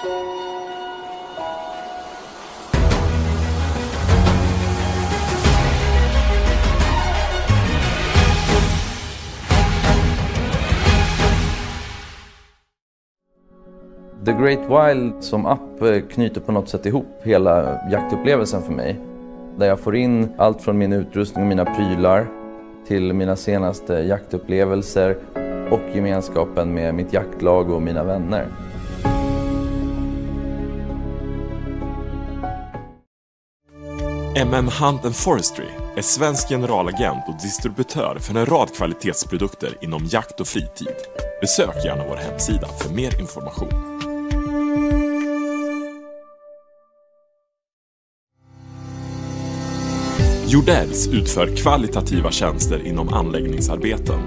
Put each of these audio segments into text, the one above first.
The Great Wild som app knyter på något sätt ihop hela jaktupplevelsen för mig. Där jag får in allt från min utrustning och mina prylar till mina senaste jaktupplevelser och gemenskapen med mitt jaktlag och mina vänner. Hunt & Forestry är svensk generalagent och distributör för en rad kvalitetsprodukter inom jakt och fritid. Besök gärna vår hemsida för mer information. Jordells utför kvalitativa tjänster inom anläggningsarbeten,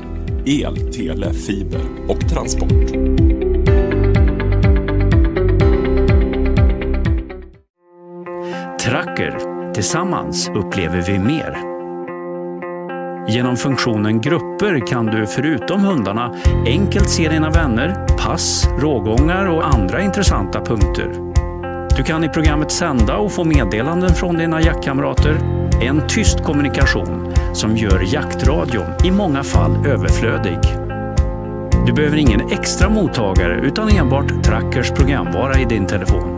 el, tele, fiber och transport. Tracker. Tillsammans upplever vi mer. Genom funktionen grupper kan du förutom hundarna enkelt se dina vänner, pass, rågångar och andra intressanta punkter. Du kan i programmet sända och få meddelanden från dina jaktkamrater. En tyst kommunikation som gör jaktradion i många fall överflödig. Du behöver ingen extra mottagare utan enbart Trackers programvara i din telefon.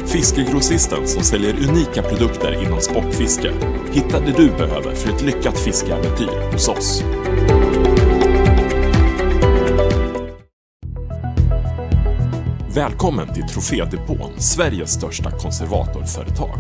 Fiskegrossisten som säljer unika produkter inom sportfiske. Hitta det du behöver för ett lyckat fiskeäventyr hos oss. Välkommen till Trofédepån, Sveriges största konservatorföretag.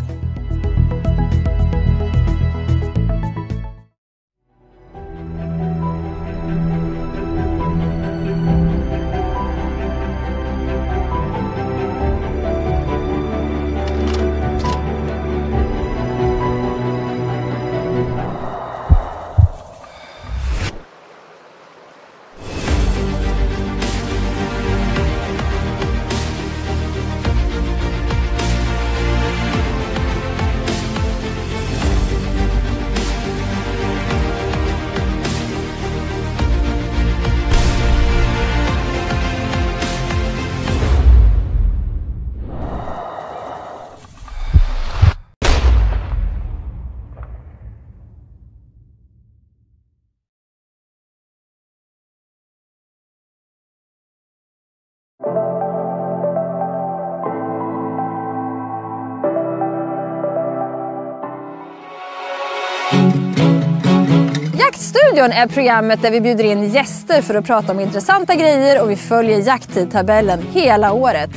Jaktstudion är programmet där vi bjuder in gäster för att prata om intressanta grejer och vi följer jakttidtabellen hela året.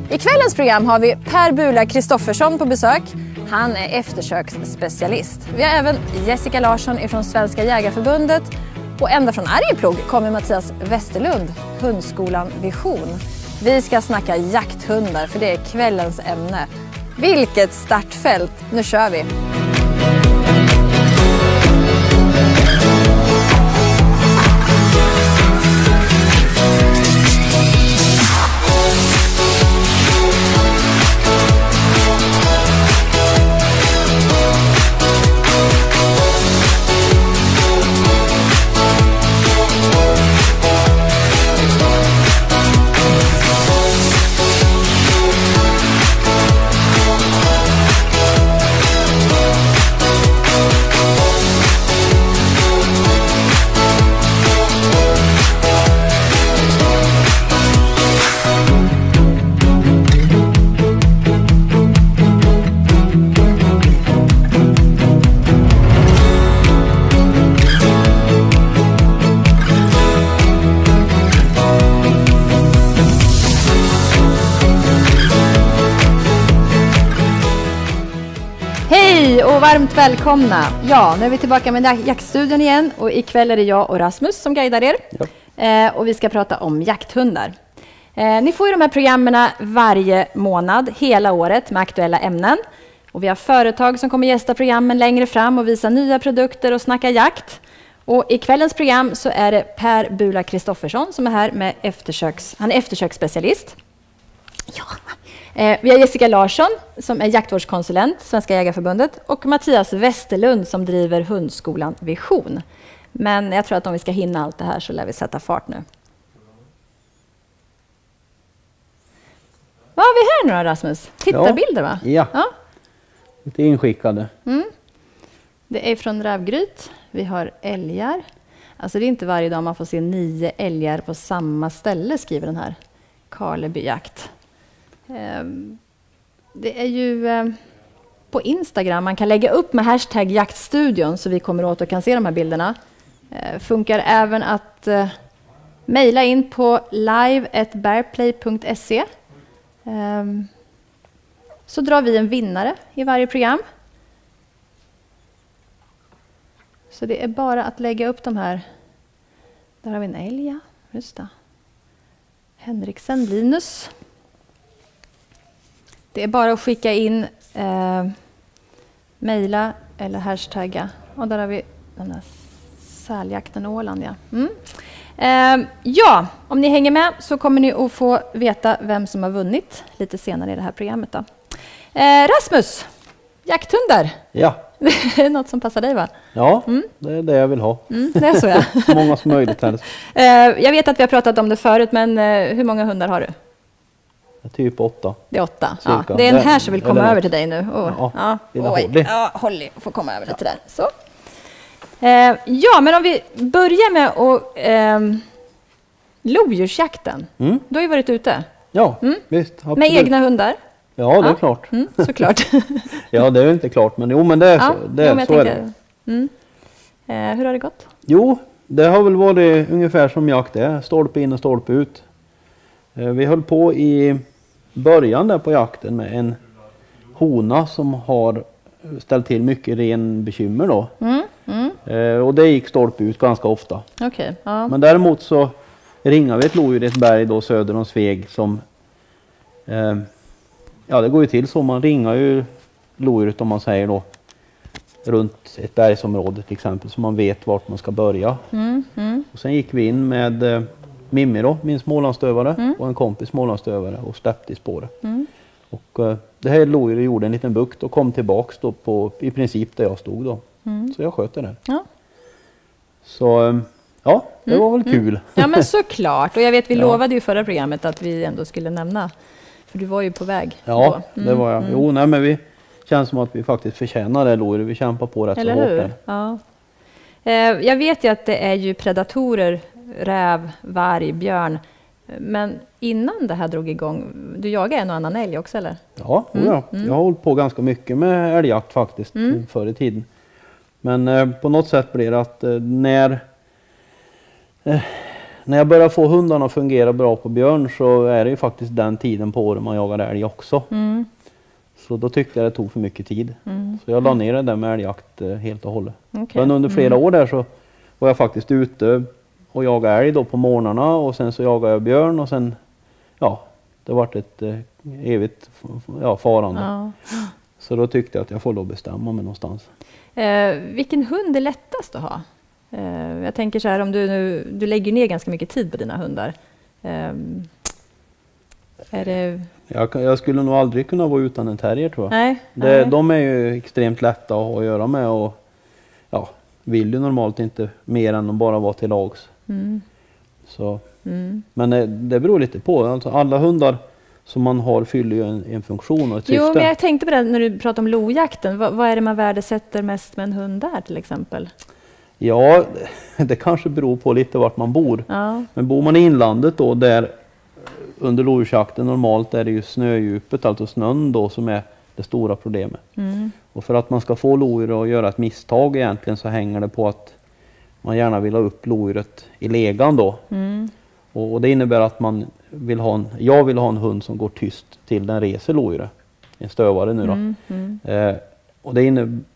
I kvällens program har vi Per Bula Kristoffersson på besök. Han är eftersöksspecialist. Vi har även Jessica Larsson från Svenska Jägarförbundet och ända från Arjeplog kommer Mattias Westerlund, Hundskolan Vision. Vi ska snacka jakthundar för det är kvällens ämne. Vilket startfält! Nu kör vi! och varmt välkomna. Ja, nu är vi tillbaka med jaktstudion igen och ikväll är det jag och Rasmus som guidar er. Ja. Och vi ska prata om jakthundar. Ni får ju de här programmen varje månad, hela året med aktuella ämnen. Och vi har företag som kommer gästa programmen längre fram och visa nya produkter och snacka jakt. Och i kvällens program så är det Per Bula Kristoffersson som är här med han är eftersöksspecialist. Ja. Vi har Jessica Larsson som är jaktvårdskonsulent, Svenska Jägarförbundet, och Mattias Westerlund som driver hundskolan Vision. Men jag tror att om vi ska hinna allt det här så lär vi sätta fart nu. Vad har vi här nu då, Rasmus? Tittarbilder, va? Ja. Lite inskickade. Det är från Rävgryt. Vi har älgar. Alltså det är inte varje dag man får se 9 älgar på samma ställe, skriver den här. Karleby jakt. Det är ju på Instagram man kan lägga upp med hashtag jaktstudion så vi kommer åt och kan se de här bilderna. Funkar även att mejla in på live@bearplay.se. Så drar vi en vinnare i varje program. Så det är bara att lägga upp de här. Där har vi en älg, ja. Just det. Henriksen, Linus. Det är bara att skicka in, mejla eller hashtagga. Och där har vi den här säljakten Åland. Ja. Ja, om ni hänger med så kommer ni att få veta vem som har vunnit lite senare i det här programmet. Då. Rasmus, jakthundar. Ja. Det är något som passar dig, va? Ja, det är det jag vill ha. Det är så, ja. Så många som möjligt helst. Jag vet att vi har pratat om det förut, men hur många hundar har du? Typ 8. Det är 8. Ja, det är en här som vill komma över till dig nu. Holly. Ja, Holly får komma över lite där. Så. Ja, men om vi börjar med lodjursjakten. Du har ju varit ute. Ja, visst. Absolut. Med egna hundar. Ja, det är klart. Såklart. Ja, det är inte klart, men det är så. Så är det. Hur har det gått? Jo, det har väl varit ungefär som jakt är. Stolpe in och stolpe ut. Vi höll på i början där på jakten med en hona som har ställt till mycket ren bekymmer då. Och det gick stolpe ut ganska ofta. Okay, ja. Men däremot så ringade vi ett lodjur i ett berg då söder om Sveg som det går ju till så. Man ringar ju lodjuret, om man säger då, runt ett bergsområde till exempel, så man vet vart man ska börja. Och sen gick vi in med Mimmi då, min smålandsstövare, och en kompis smålandsstövare och släppte i spåret. Och det här lodjuret gjorde en liten bukt och kom tillbaks då på i princip där jag stod då. Så jag sköt det där. Ja. Så det var väl kul. Ja, men såklart. Och jag vet, vi lovade ju förra programmet att vi ändå skulle nämna, för du var ju på väg. Ja, det var jag. Jo, nej, men vi känns som att vi faktiskt förtjänar det lodjuret. Vi kämpar på rätt så hårt där. Ja. Jag vet ju att det är ju predatorer, räv, varg, björn. Men innan det här drog igång, du jagade en och annan älg också, eller? Ja, jag har hållit på ganska mycket med älgjakt faktiskt förr i tiden. Men på något sätt blir det att när jag börjar få hundarna att fungera bra på björn, så är det ju faktiskt den tiden på året man jagar älg också. Så då tyckte jag det tog för mycket tid. Så jag la ner det där med älgjakt helt och hållet. Okay. Men under flera år där så var jag faktiskt ute och jagade älg då på morgnarna, och sen så jagade jag björn, och sen det vart ett evigt farande. Ja. Så då tyckte jag att jag får då bestämma mig någonstans. Vilken hund är lättast att ha? Jag tänker så här, om du lägger ner ganska mycket tid på dina hundar. Är det... Jag skulle nog aldrig kunna vara utan en terrier, tror jag. Nej. De är ju extremt lätta att göra med, och vill ju normalt inte mer än att bara vara till lags. Så. Men det beror lite på. Alltså, alla hundar som man har fyller ju en funktion och ett syfte. Jo, men jag tänkte på det när du pratade om lojakten. Vad är det man värdesätter mest med en hund där till exempel? Ja, det kanske beror på lite vart man bor. Ja. Men bor man i inlandet då, där under lodjursjakten normalt är det ju snödjupet, alltså snön då, som är det stora problemet. Och för att man ska få lodjur att göra ett misstag egentligen, så hänger det på att man gärna vill ha upp lodjuret i legan då. Och det innebär att jag vill ha en hund som går tyst till den reser lodjuret. En stövare nu då. Och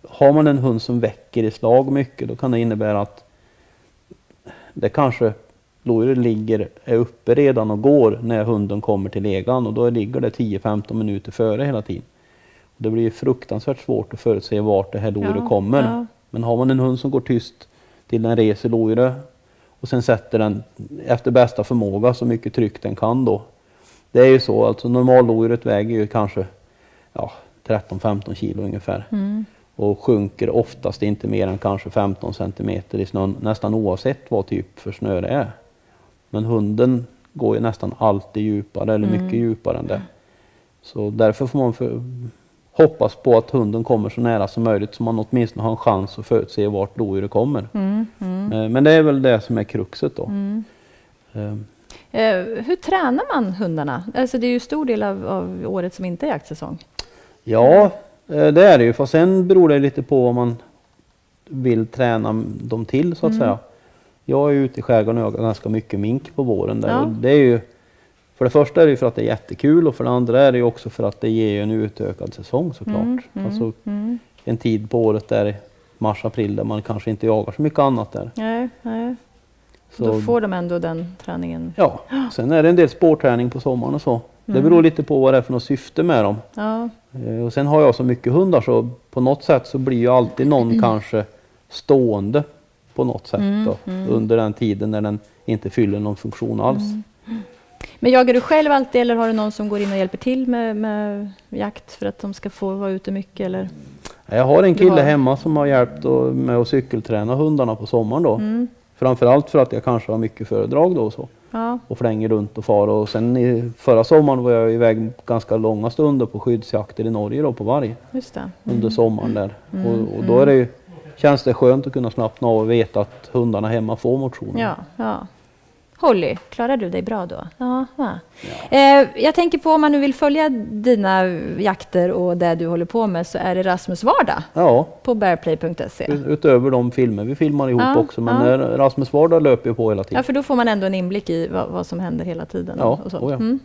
har man en hund som väcker i slag mycket, då kan det innebära att det kanske lodjuret är uppe redan och går när hunden kommer till legan, och då ligger det 10-15 minuter före hela tiden. Och det blir fruktansvärt svårt att förutse vart det här lodjuret kommer. Ja. Men har man en hund som går tyst till den reser lodjuret och sen sätter den efter bästa förmåga så mycket tryck den kan då. Det är ju så, alltså normallodjuret väger ju kanske 13-15 kilo ungefär. Och sjunker oftast inte mer än kanske 15 centimeter i snön, nästan oavsett vad typ för snö det är. Men hunden går ju nästan alltid djupare eller mycket djupare än det. Så därför får man hoppas på att hunden kommer så nära som möjligt så man åtminstone har en chans att förutse vart lodjuret kommer. Men det är väl det som är kruxet då. Hur tränar man hundarna? Alltså det är ju stor del av året som inte är jaktsäsong. Ja, det är det ju. Fast sen beror det lite på vad man vill träna dem till så att säga. Jag är ute i skärgården och jag har ganska mycket mink på våren där. Och det är ju, för det första är det ju för att det är jättekul och för det andra är det ju också för att det ger en utökad säsong såklart. Alltså en tid på året där mars-april där man kanske inte jagar så mycket annat där. Nej. Så då får de ändå den träningen. Ja, sen är det en del spårträning på sommaren och så. Det beror lite på vad det är för något syfte med dem. Och sen har jag så mycket hundar så på något sätt så blir ju alltid någon kanske stående på något sätt då, under den tiden när den inte fyller någon funktion alls. Men jagar du själv alltid eller har du någon som går in och hjälper till med jakt för att de ska få vara ute mycket? Eller? Jag har en kille hemma som har hjälpt med att cykelträna hundarna på sommaren då. Framförallt för att jag kanske har mycket föredrag då och så. Och flänger runt och far. Och sen förra sommaren var jag iväg ganska långa stunder på skyddsjakter i Norge då på varg. Just det. Under sommaren där. Och då är det ju, känns det skönt att kunna slappna av och veta att hundarna hemma får motion. Ja. Holly, klarar du dig bra då? Ja. Jag tänker på om man nu vill följa dina jakter och det du håller på med så är det Rasmus vardag på bearplay.se. Utöver de filmer vi filmar ihop också, men Rasmus vardag löper ju på hela tiden. Ja, för då får man ändå en inblick i vad som händer hela tiden. Och sånt.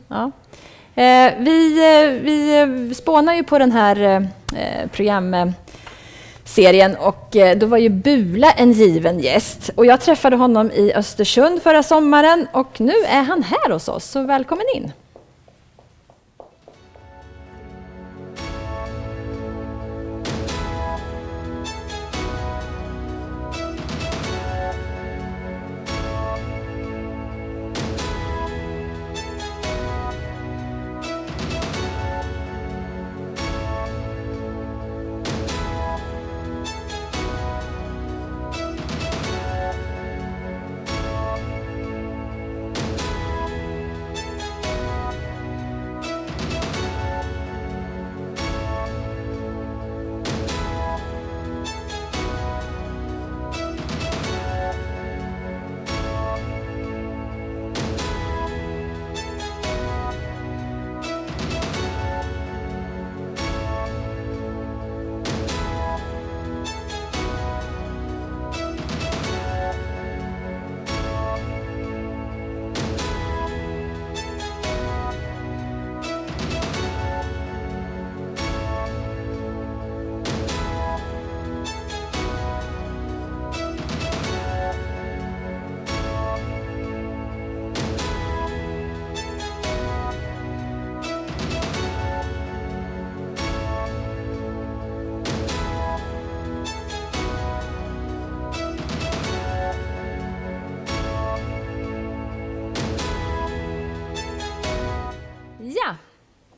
Vi spånar ju på den här programserien och då var ju Bula en given gäst och jag träffade honom i Östersund förra sommaren och nu är han här hos oss, så välkommen in.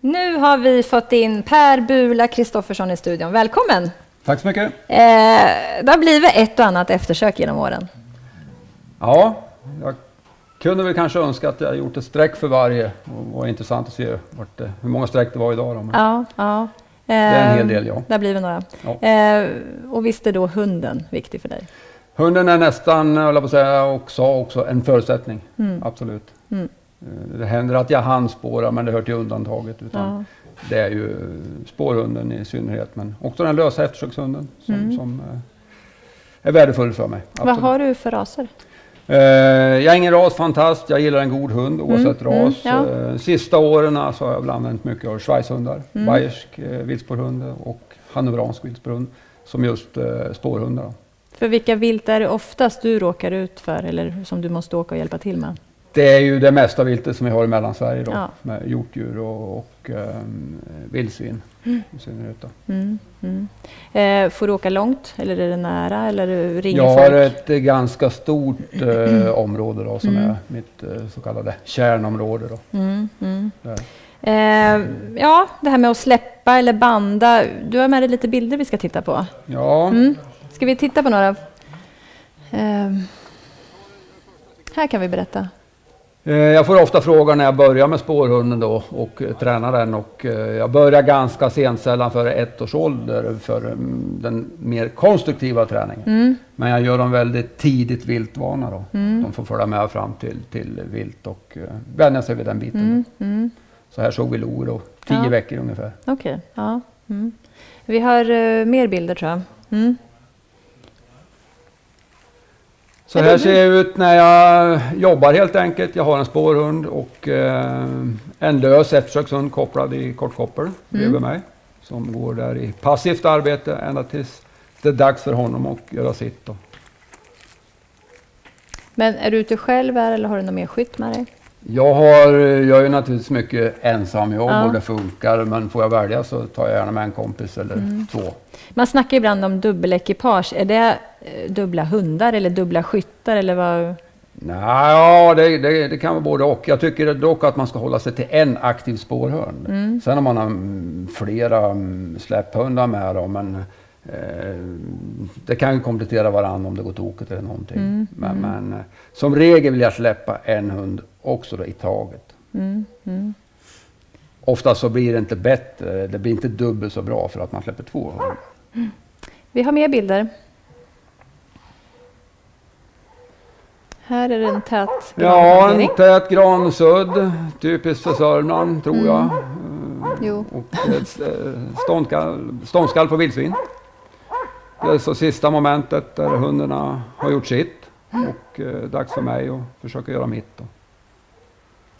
Nu har vi fått in Per Bula Kristoffersson i studion. Välkommen! Tack så mycket! Det har blivit ett och annat eftersök genom åren. Ja, jag kunde väl kanske önska att jag gjort ett streck för varje. Det var intressant att se hur många streck det var idag. Då, men det är en hel del, Det har blivit några. Ja. Och visst är då hunden viktig för dig? Hunden är nästan, jag på säga, också en förutsättning. Absolut. Det händer att jag handspårar, men det hör till undantaget. Utan det är ju spårhunden i synnerhet, men också den lösa eftersökshunden som är värdefull för mig. Absolut. Vad har du för raser? Jag är ingen rasfantast, jag gillar en god hund oavsett ras. Sista åren så har jag väl använt mycket av schweizhundar, bayersk vildspårhund och hannoveransk viltspårhund som just spårhundar. Då. För vilka vilt är det oftast du råkar ut för eller som du måste åka och hjälpa till med? Det är ju det mesta viltet som vi har i Mellansverige då, Ja. med hjortdjur och vildsvin i synnerhet. Då. Får du åka långt eller är det nära eller ringer Jag folk? har ett ganska stort område då, som är mitt så kallade kärnområde. Då. Där. Ja, det här med att släppa eller banda. Du har med dig lite bilder vi ska titta på. Ja, Ska vi titta på några? Här kan vi berätta. jag får ofta frågan när jag börjar med spårhunden då och tränar den. Och jag börjar ganska sent, sällan före 1 års ålder, för den mer konstruktiva träningen. Men jag gör dem väldigt tidigt viltvana då. De får följa med fram till vilt och vänja sig vid den biten. Så här såg vi Lo då, 10 veckor ungefär. Okej, ja. Vi har mer bilder tror jag. Så här ser jag ut när jag jobbar helt enkelt. Jag har en spårhund och en lös eftersökshund kopplad i kortkoppel bredvid mig. Som går där i passivt arbete ända tills det är dags för honom att göra sitt. Då. Men är du ute själv här eller har du någon mer skytt med dig? Jag är ju naturligtvis mycket ensam jobb och det funkar. Men får jag välja så tar jag gärna med en kompis eller 2. Man snackar ibland om dubbelekipage. Är det dubbla hundar eller dubbla skyttar eller vad? Nej, det kan vara både och. Jag tycker dock att man ska hålla sig till en aktiv spårhund. Sen om man har flera släpphundar med då, men det kan ju komplettera varandra om det går tokigt eller någonting. Men som regel vill jag släppa en hund också då i taget. Ofta så blir det inte bättre, det blir inte dubbelt så bra för att man släpper 2 hundar. Vi har mer bilder. Här är det en tät granplantering. En tät gransudd, typiskt för Sörmland tror jag. Jo. Och ett ståndskall på vildsvin. Det är så sista momentet där hundarna har gjort sitt. Och dags för mig att försöka göra mitt. Då.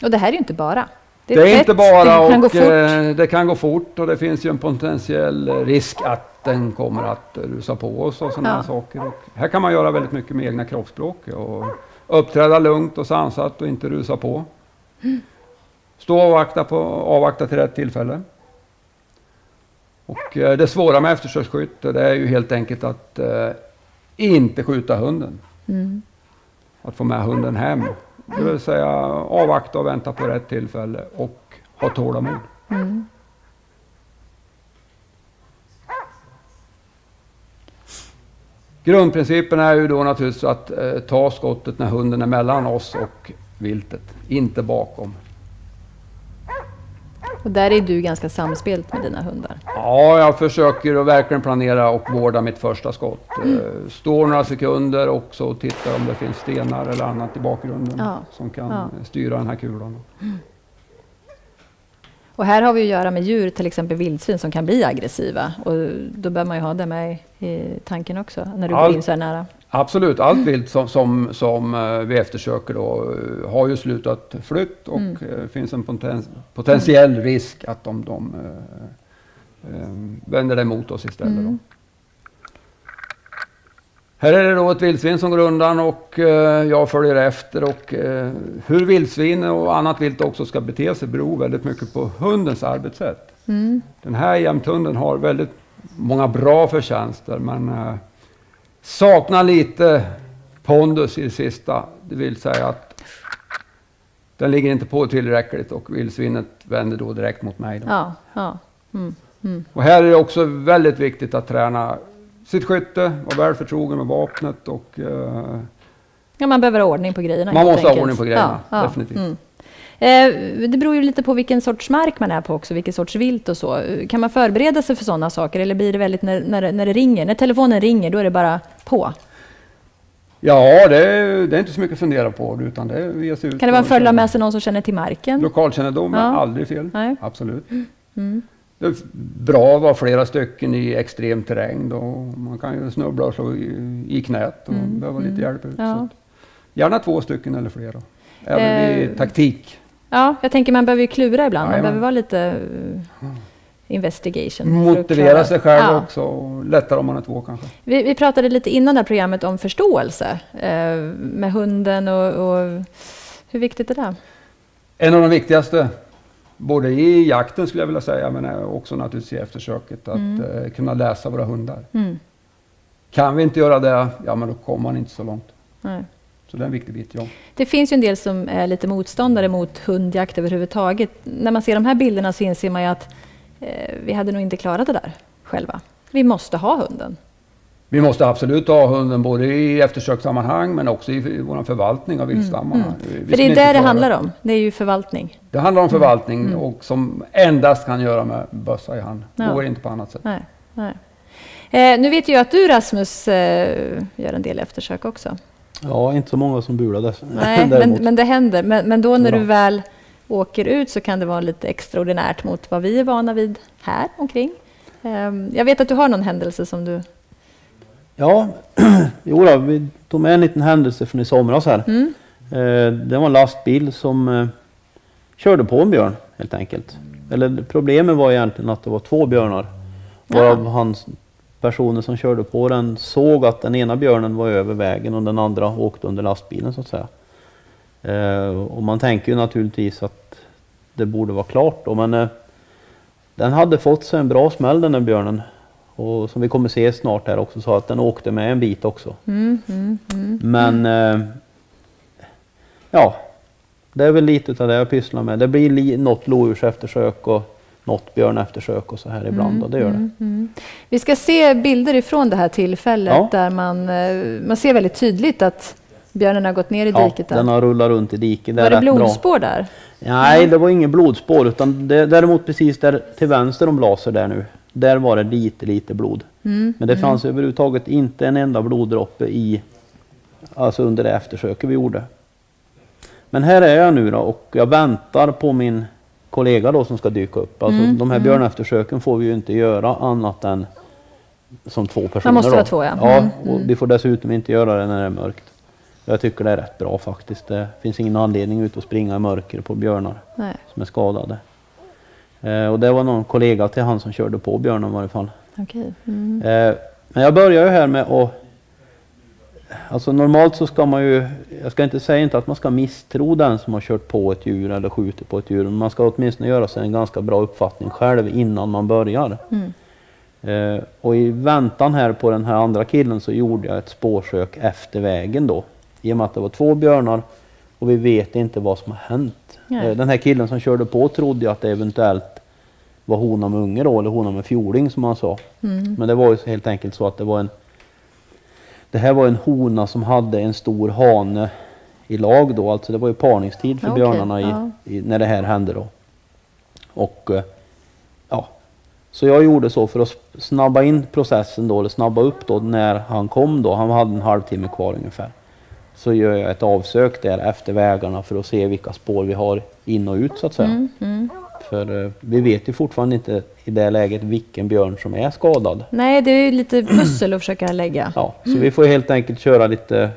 Och det här är ju inte bara. Det är inte bara det kan och gå fort. det kan gå fort och det finns ju en potentiell risk att den kommer att rusa på oss och sådana här saker. Och här kan man göra väldigt mycket med egna kroppsspråk och uppträda lugnt och sansat och inte rusa på. Stå och avvakta till rätt tillfälle. Och det svåra med eftersöksskytte det är ju helt enkelt att inte skjuta hunden. Att få med hunden hem. Det vill säga avvakta och vänta på rätt tillfälle och ha tålamod. Grundprincipen är ju då naturligtvis att ta skottet när hunden är mellan oss och viltet, inte bakom. Och där är du ganska samspelt med dina hundar. Ja, jag försöker att verkligen planera och vårda mitt första skott. Står några sekunder också och tittar om det finns stenar eller annat i bakgrunden som kan styra den här kulan. Och här har vi att göra med djur, till exempel vildsvin som kan bli aggressiva. Och då bör man ju ha det med i tanken också när du går in så här nära. Absolut, allt vilt som vi eftersöker då har ju slutat flytt och finns en potentiell risk att de vänder det emot oss istället. Då. Här är det då ett vildsvin som går undan och jag följer efter och hur vildsvin och annat vilt också ska bete sig beror väldigt mycket på hundens arbetssätt. Den här jämthunden har väldigt många bra förtjänster men saknar lite pondus i det sista. Det vill säga att den ligger inte på tillräckligt och vildsvinet vänder då direkt mot mig. Då. Och här är det också väldigt viktigt att träna sitt skytte, vara väl förtrogen med vapnet och... man behöver ha ordning på grejerna. Man måste ha ordning på grejerna, definitivt. Det beror ju lite på vilken sorts mark man är på också, vilken sorts vilt och så. Kan man förbereda sig för sådana saker eller blir det väldigt när det ringer? När telefonen ringer då är det bara på? Ja, det är inte så mycket att fundera på utan det ger sig ut. Kan det vara en följa med sig någon som känner till marken? Lokalkännedom är aldrig fel, absolut. Det är bra att vara flera stycken i extrem terräng då. Man kan ju snubbla och slå i knät och behöva lite hjälp ut. Så gärna 2 stycken eller fler då. Även vid taktik. Ja, jag tänker man behöver ju klura ibland. Man behöver vara lite investigation. Motivera sig själv också, lättare om man är 2 kanske. Vi pratade lite innan det här programmet om förståelse med hunden och hur viktigt är det? En av de viktigaste, både i jakten skulle jag vilja säga, men också naturligtvis i eftersöket, att kunna läsa våra hundar. Kan vi inte göra det, ja men då kommer man inte så långt. Nej. Så det är en viktig bit, ja. Det finns ju en del som är lite motståndare mot hundjakt överhuvudtaget. När man ser de här bilderna så inser man ju att vi hade nog inte klarat det där själva. Vi måste ha hunden. Vi måste absolut ha hunden både i eftersökssammanhang men också i vår förvaltning av viltstammarna. För det är det handlar om. Det är ju förvaltning. Det handlar om förvaltning och som endast kan göra med bössa i hand. Det går inte på annat sätt. Nej. Nu vet jag att du, Rasmus, gör en del eftersök också. Ja, inte så många som bular dess. Nej, men det händer. Men då när du väl åker ut så kan det vara lite extraordinärt mot vad vi är vana vid här omkring. Jag vet att du har någon händelse som du... Ja, vi tog med en liten händelse från i somras här. Det var en lastbil som körde på en björn helt enkelt. Eller problemet var egentligen att det var 2 björnar. Varav personen som körde på den såg att den ena björnen var över vägen och den andra åkte under lastbilen så att säga. Och man tänker ju naturligtvis att det borde vara klart då, men den hade fått sig en bra smäll den här björnen. Och som vi kommer se snart här också, så att den åkte med en bit också. Men ja, det är väl lite av det jag pysslar med. Det blir något lodjurs eftersök och något björn eftersök och så här ibland. Och det gör det. Vi ska se bilder ifrån det här tillfället där man ser väldigt tydligt att björnen har gått ner i diket. Den har rullat runt i diket. Var det blodspår där? Nej, det var ingen blodspår, utan däremot precis där till vänster om blaser där nu. Där var det lite blod. Men det fanns överhuvudtaget inte en enda bloddroppe alltså under det eftersöket vi gjorde. Men här är jag nu då och jag väntar på min kollega då som ska dyka upp. Alltså de här björneftersöken får vi ju inte göra annat än som 2 personer. Man måste vara 2, ja. Och vi får dessutom inte göra det när det är mörkt. Jag tycker det är rätt bra faktiskt. Det finns ingen anledning ut att springa i mörker på björnar som är skadade. Och det var någon kollega till han som körde på björnen i varje fall. Okay. Men jag börjar ju här med att... Alltså normalt så ska man ju... Jag ska inte säga inte att man ska misstro den som har kört på ett djur eller skjutit på ett djur. Men man ska åtminstone göra sig en ganska bra uppfattning själv innan man börjar. Och i väntan här på den här andra killen så gjorde jag ett spårsök efter vägen då. I och med att det var 2 björnar och vi vet inte vad som har hänt. Den här killen som körde på trodde jag att det eventuellt var hona med unge då, eller hona med fjording som han sa. Men det var ju helt enkelt så att det här var en hona som hade en stor hane i lag då. Alltså det var ju parningstid för björnarna när det här hände då. Och så jag gjorde så för att snabba in processen då, eller snabba upp då när han kom då. Han hade en halvtimme kvar ungefär. Så gör jag ett avsök där efter vägarna för att se vilka spår vi har in och ut så att säga. För vi vet ju fortfarande inte i det läget vilken björn som är skadad. Nej, det är ju lite pussel att försöka lägga. Ja, så vi får helt enkelt köra lite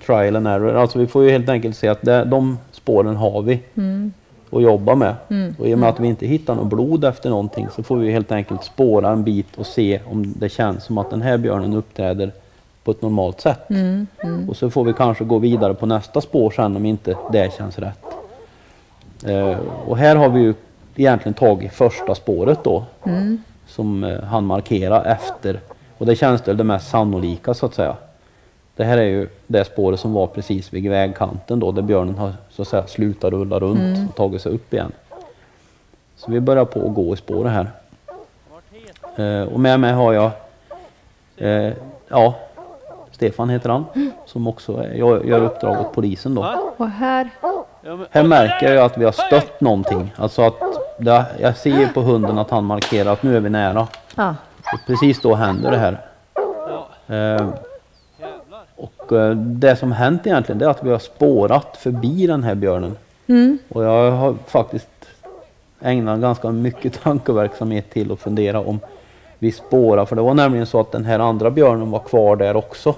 trial and error. Alltså vi får ju helt enkelt se att de spåren har vi att jobba med. Och i och med att vi inte hittar något blod efter någonting så får vi helt enkelt spåra en bit och se om det känns som att den här björnen uppträder på ett normalt sätt. Och så får vi kanske gå vidare på nästa spår sen om inte det känns rätt. Och här har vi ju egentligen tagit första spåret då som han markerar efter. Och det känns det mest sannolika så att säga. Det här är ju det spåret som var precis vid vägkanten då där björnen har så att säga slutat rulla runt och tagit sig upp igen. Så vi börjar på att gå i spåret här. Och med mig har jag Stefan heter han, som också gör uppdrag åt polisen då. Och här märker jag att vi har stött någonting. Alltså att jag ser på hunden att han markerar att nu är vi nära. Och precis då händer det här. Och det som hänt egentligen är att vi har spårat förbi den här björnen. Och jag har faktiskt ägnat ganska mycket tankeverksamhet till att fundera om vi spårar, för det var nämligen så att den här andra björnen var kvar där också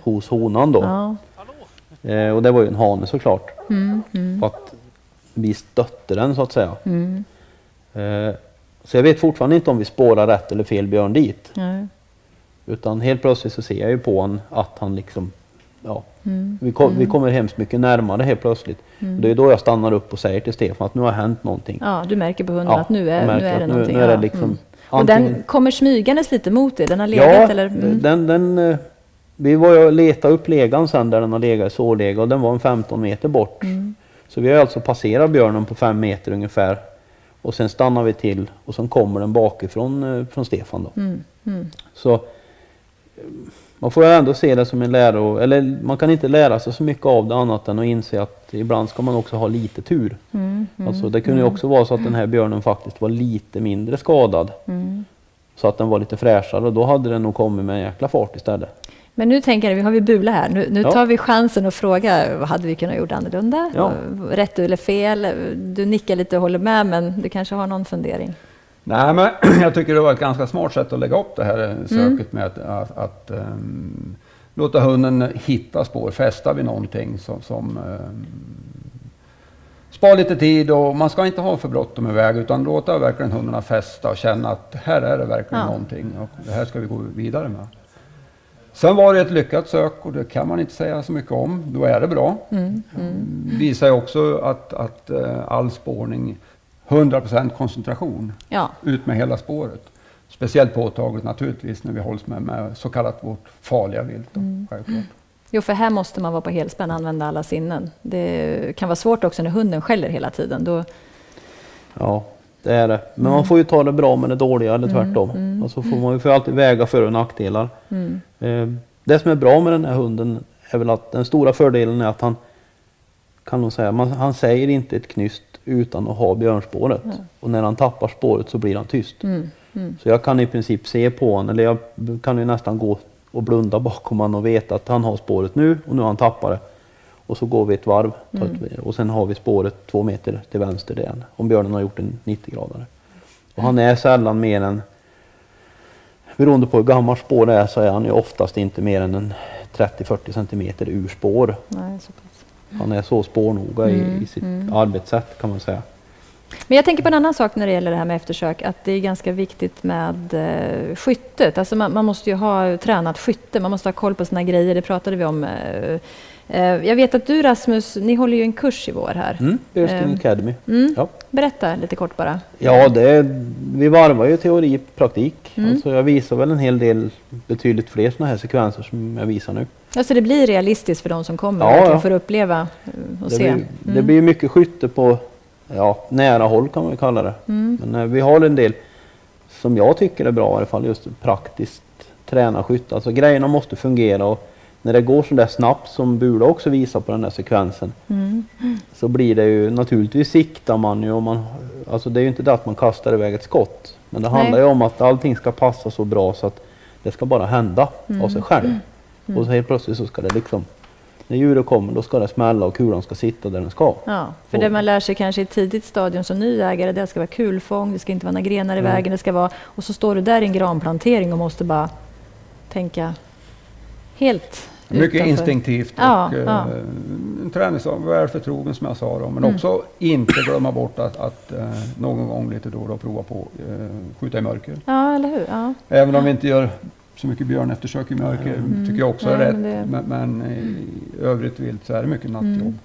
hos honan då. Och det var ju en hane såklart. För att vi stötte den så att säga. Så jag vet fortfarande inte om vi spårar rätt eller fel björn dit. Nej. Utan helt plötsligt så ser jag ju på honom att han liksom, ja, vi kommer hemskt mycket närmare helt plötsligt. Och det är då jag stannar upp och säger till Stefan att nu har hänt någonting. Ja, du märker på hunden att nu är det någonting. Nu är det liksom, och den kommer smygandes lite mot dig? Den har legat eller? Vi var ju och letade upp legan sen där den har legat i sårlega och den var en 15 meter bort. Så vi har alltså passerat björnen på 5 meter ungefär. Och sen stannar vi till och sen kommer den bakifrån från Stefan då. Så man får ju ändå se det som en eller man kan inte lära sig så mycket av det annat än att inse att ibland ska man också ha lite tur. Alltså det kunde ju också vara så att den här björnen faktiskt var lite mindre skadad. Så att den var lite fräschare och då hade den nog kommit med en jäkla fart istället. Men nu tänker jag, vi har vi Bula här. Nu tar vi chansen att fråga, vad hade vi kunnat gjort annorlunda? Ja. Rätt eller fel? Du nickar lite och håller med, men du kanske har någon fundering? Nej, men jag tycker det var ett ganska smart sätt att lägga upp det här söket med att låta hunden hitta spår, fästa vid någonting som spar lite tid, och man ska inte ha för bråttom iväg utan låta verkligen hundarna fästa och känna att här är det verkligen någonting och det här ska vi gå vidare med. Sen var det ett lyckat sök och det kan man inte säga så mycket om. Då är det bra. Visar ju också att all spårning 100% koncentration ut med hela spåret. Speciellt påtagligt naturligtvis när vi hålls med så kallat vårt farliga vilt. Självklart. Jo, för här måste man vara på helspänn och använda alla sinnen. Det kan vara svårt också när hunden skäller hela tiden. Då... Ja, det är det. Men man får ju ta det bra med det dåliga eller tvärtom. Och så får man ju alltid väga för- och nackdelar. Det som är bra med den här hunden är väl att den stora fördelen är att han kan nog säga, han säger inte ett knyst utan att ha björnspåret. Och när han tappar spåret så blir han tyst. Så jag kan i princip se på honom, eller jag kan ju nästan gå och blunda bakom honom och veta att han har spåret nu och nu har han tappat det. Och så går vi ett varv och sen har vi spåret 2 meter till vänster där, om björnen har gjort en 90-gradare. Och han är sällan mer än, beroende på hur gammalt spår det är, så är han ju oftast inte mer än en 30-40 centimeter ur spår. Nej, så pass. Han är så spårnoga i sitt arbetssätt kan man säga. Men jag tänker på en annan sak när det gäller det här med eftersök, att det är ganska viktigt med skyttet. Alltså man måste ju ha tränat skytte, man måste ha koll på sina grejer, det pratade vi om. Jag vet att du, Rasmus, ni håller ju en kurs i vår här. Bearskin Academy. Ja. Berätta lite kort bara. Ja, vi varvar ju teori och praktik. Alltså jag visar väl en hel del, betydligt fler sådana här sekvenser som jag visar nu. Alltså det blir realistiskt för de som kommer och får uppleva och se. Det blir mycket skytte på nära håll kan man ju kalla det. Men vi har en del som jag tycker är bra i alla fall, just praktiskt träna skytte. Alltså grejerna måste fungera, och när det går så där snabbt som Bula också visar på den här sekvensen så blir det ju, naturligtvis siktar man ju, och alltså det är ju inte det att man kastar iväg ett skott, men det handlar ju om att allting ska passa så bra så att det ska bara hända av sig själv. Och så helt plötsligt så ska det liksom, när djuret kommer, då ska det smälla och kulan ska sitta där den ska. Ja, för det man lär sig kanske i ett tidigt stadium som ny ägare, det ska vara kulfång, det ska inte vara några grenar i vägen, det ska vara, och så står du där i en granplantering och måste bara tänka helt mycket utanför. Instinktivt och en träning som är förtrogen som jag sa då, men också inte glömma bort att någon gång lite då prova på skjuta i mörker. Ja, eller hur? Ja. Även om vi inte gör så mycket björn eftersök i mörker tycker jag också är rätt. Men i övrigt vilt så är det mycket nattjobb.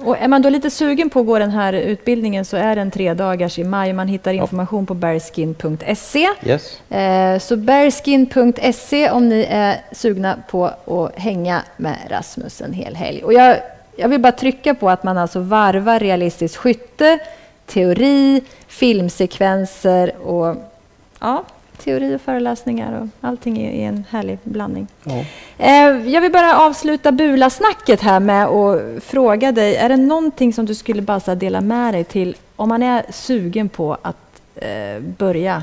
Och är man då lite sugen på att gå den här utbildningen så är den 3 dagars i maj. Man hittar information på bearskin.se. Yes. Så bearskin.se om ni är sugna på att hänga med Rasmus en hel helg. Och jag vill bara trycka på att man alltså varvar realistiskt skytte, teori, filmsekvenser och teori och föreläsningar och allting i en härlig blandning. Ja. Jag vill bara avsluta Bula-snacket här med att fråga dig, är det någonting som du skulle bara dela med dig till om man är sugen på att börja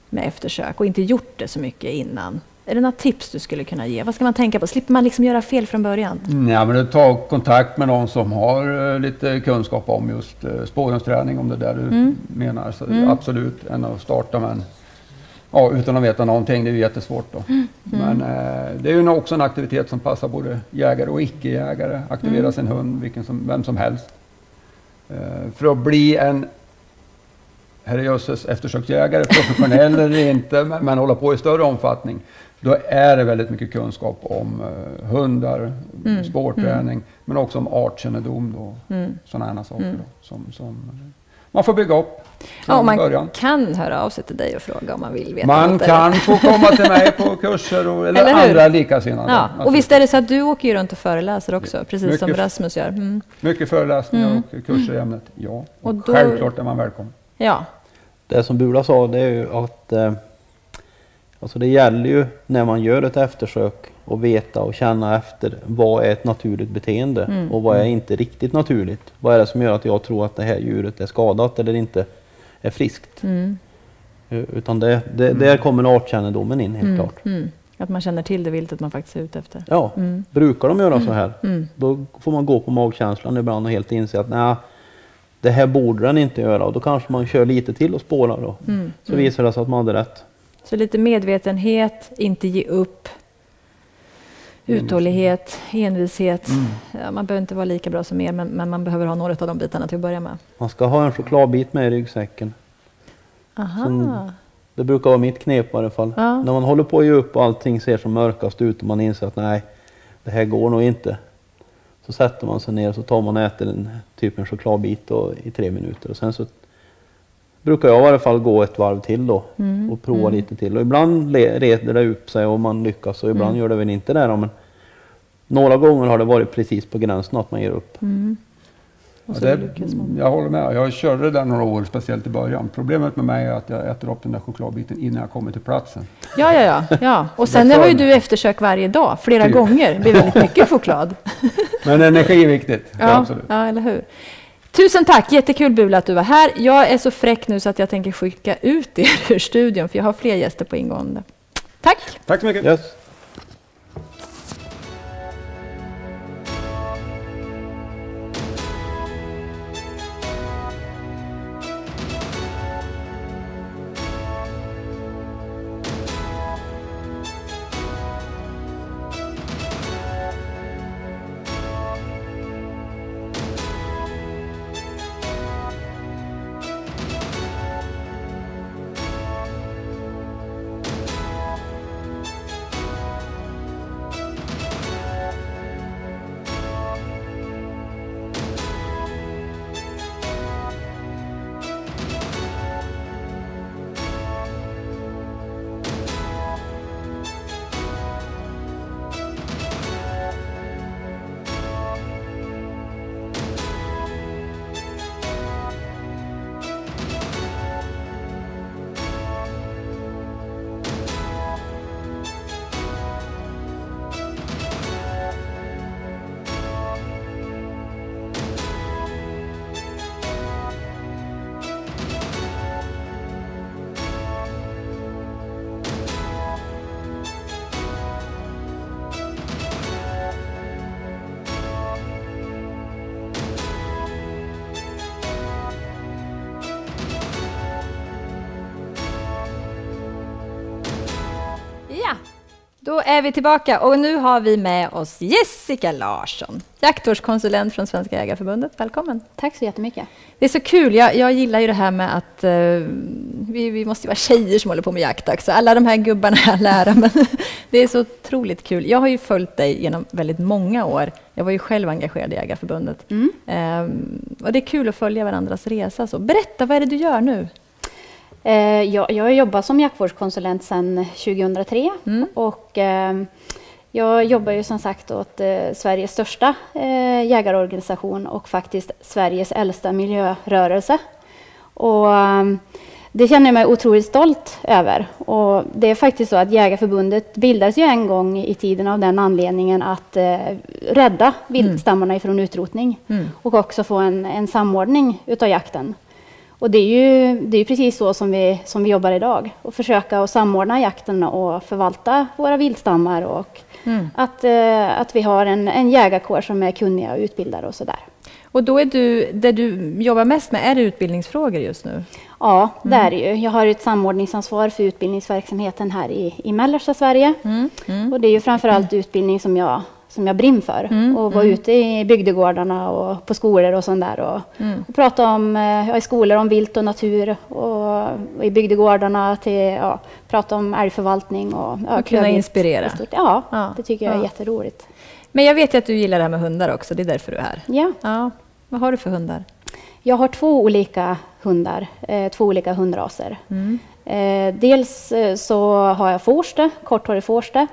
med eftersök och inte gjort det så mycket innan? Är det några tips du skulle kunna ge? Vad ska man tänka på? Slipper man liksom göra fel från början? Ja, men ta kontakt med någon som har lite kunskap om just spårungsträning, om det där du menar. Så absolut, än att starta med utan att veta någonting, det är ju jättesvårt då. Men det är ju också en aktivitet som passar både jägare och icke-jägare. Aktivera sin hund, vem som helst. För att bli en herrejösses eftersöksjägare, professionell eller inte, men hålla på i större omfattning. Då är det väldigt mycket kunskap om hundar, spårträning, men också om artkännedom och sådana här saker då, som man får bygga upp. Ja, man kan höra av sig till dig och fråga om man vill veta. Man kan få komma till mig på kurser eller andra likasinnade. Ja. Och visst är det så att du åker ju runt och föreläser också, precis mycket, som Rasmus gör. Mycket föreläsningar och kurser i ämnet, ja. Och då, självklart är man välkommen. Ja. Det som Bula sa, det är ju att alltså det gäller ju när man gör ett eftersök och veta och känna efter vad är ett naturligt beteende och vad är inte riktigt naturligt. Vad är det som gör att jag tror att det här djuret är skadat eller inte är friskt. Utan där kommer artkännedomen in helt klart. Att man känner till det viltet man faktiskt är ute efter. Ja, brukar de göra så här, då får man gå på magkänslan ibland och helt inse att nej, det här borde den inte göra. Och då kanske man kör lite till och spårar då. Så visar det sig att man hade rätt. Så lite medvetenhet, inte ge upp, uthållighet, envishet. Ja, man behöver inte vara lika bra som er, men man behöver ha några av de bitarna till att börja med. Man ska ha en chokladbit med i ryggsäcken. Det brukar vara mitt knep i alla fall. Ja. När man håller på att ge upp och allting ser som mörkast ut och man inser att nej, det här går nog inte. Så sätter man sig ner och så tar man och äter en chokladbit i 3 minuter. Och sen så brukar jag i alla fall gå ett varv till då och prova lite till. Och ibland reder det upp sig och man lyckas och ibland gör det väl inte det. Men några gånger har det varit precis på gränsen att man ger upp. Ja, jag håller med. Jag körde där några år, speciellt i början. Problemet med mig är att jag äter upp den där chokladbiten innan jag kommer till platsen. Ja. Och sen har ju du eftersök varje dag, flera gånger. Det blir väldigt mycket choklad. Men energi är viktigt. Ja, eller hur. Tusen tack, jättekul Bula att du var här. Jag är så fräck nu så att jag tänker skicka ut er ur studion, för jag har fler gäster på ingående. Tack! Tack så mycket! Yes. Då är vi tillbaka och nu har vi med oss Jessica Larsson, jaktvårdskonsulent från Svenska Jägareförbundet. Välkommen. Tack så jättemycket. Det är så kul. Jag gillar ju det här med att vi måste vara tjejer som håller på med jakt också. Alla de här gubbarna är lära, men det är så otroligt kul. Jag har ju följt dig genom väldigt många år. Jag var ju själv engagerad i Jägareförbundet. Och det är kul att följa varandras resa. Så berätta, vad är det du gör nu? Jag har jobbat som jaktvårdskonsulent sedan 2003 och jag jobbar ju som sagt åt Sveriges största jägarorganisation och faktiskt Sveriges äldsta miljörörelse. Och det känner jag mig otroligt stolt över. Och det är faktiskt så att Jägareförbundet bildades ju en gång i tiden av den anledningen att rädda viltstammarna ifrån utrotning och också få en samordning utav jakten. Och det är ju precis så som vi jobbar idag. Och försöka att samordna jakten och förvalta våra viltstammar. Och att vi har en jägarkår som är kunniga och utbildade och sådär. Och då är det du jobbar mest med, är det utbildningsfrågor just nu? Ja, det är det ju. Jag har ett samordningsansvar för utbildningsverksamheten här i mellersta Sverige. Och det är ju framförallt utbildning som jag jag brinner för. Och vara ute i bygdegårdarna och på skolor och sånt där. Och prata om, i skolor om vilt och natur. Och i bygdegårdarna till prata om älgförvaltning. Och kunna inspirera. Ja, det tycker jag är jätteroligt. Men jag vet ju att du gillar det här med hundar också, det är därför du är här. Ja. Vad har du för hundar? Jag har 2 olika hundar, 2 olika hundraser. Dels så har jag forste, korthårig forste,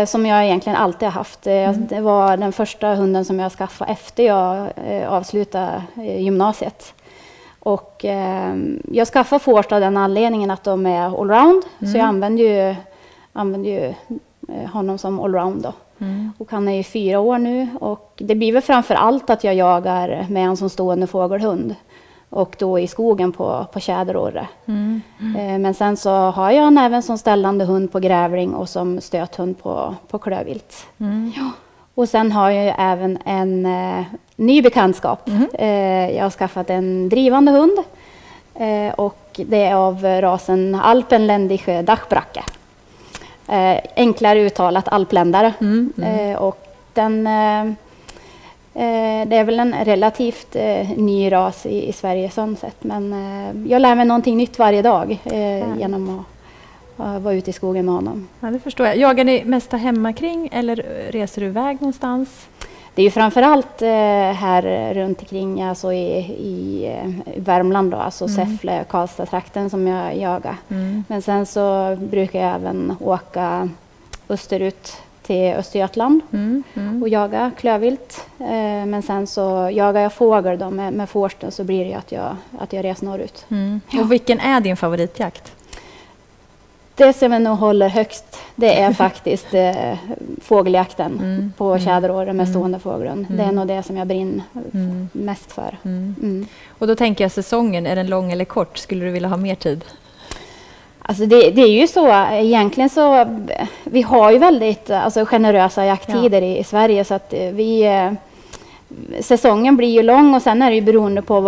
som jag egentligen alltid har haft. Det var den första hunden som jag skaffade efter jag avslutade gymnasiet. Och jag skaffade forste av den anledningen att de är allround, så jag använder ju honom som allround då. Och han är ju 4 år nu och det blir väl framför allt att jag jagar med en som stående fågelhund och då i skogen på tjäderorre. Men sen så har jag en även som ställande hund på grävling och som stöthund på klövvilt. Ja. Och sen har jag även en ny bekantskap. Jag har skaffat en drivande hund och det är av rasen Alpenländische Dachbracke. Enklare uttalat alpländare. Och den, det är väl en relativt ny ras i Sverige sånt sett. Men jag lär mig någonting nytt varje dag genom att vara ute i skogen med honom. Ja, det förstår jag. Jagar ni mest hemma kring eller reser du iväg någonstans? Det är ju framförallt här runt omkring, alltså i Värmland då, alltså Säffle, Karlstad-trakten som jag jagar. Men sen så brukar jag även åka österut till Östergötland och jaga klövvilt. Men sen så jagar jag fågel då med forsten, så blir det att jag reser norrut. Ja. Och vilken är din favoritjakt? Det som jag nog håller högst, det är faktiskt fågeljakten på tjäderåren med stående fågeln. Det är nog det som jag brinner mest för. Och då tänker jag säsongen, är den lång eller kort? Skulle du vilja ha mer tid? Alltså det är ju så, egentligen så, vi har ju väldigt generösa jakttider i Sverige, så att säsongen blir ju lång och sen är det ju beroende på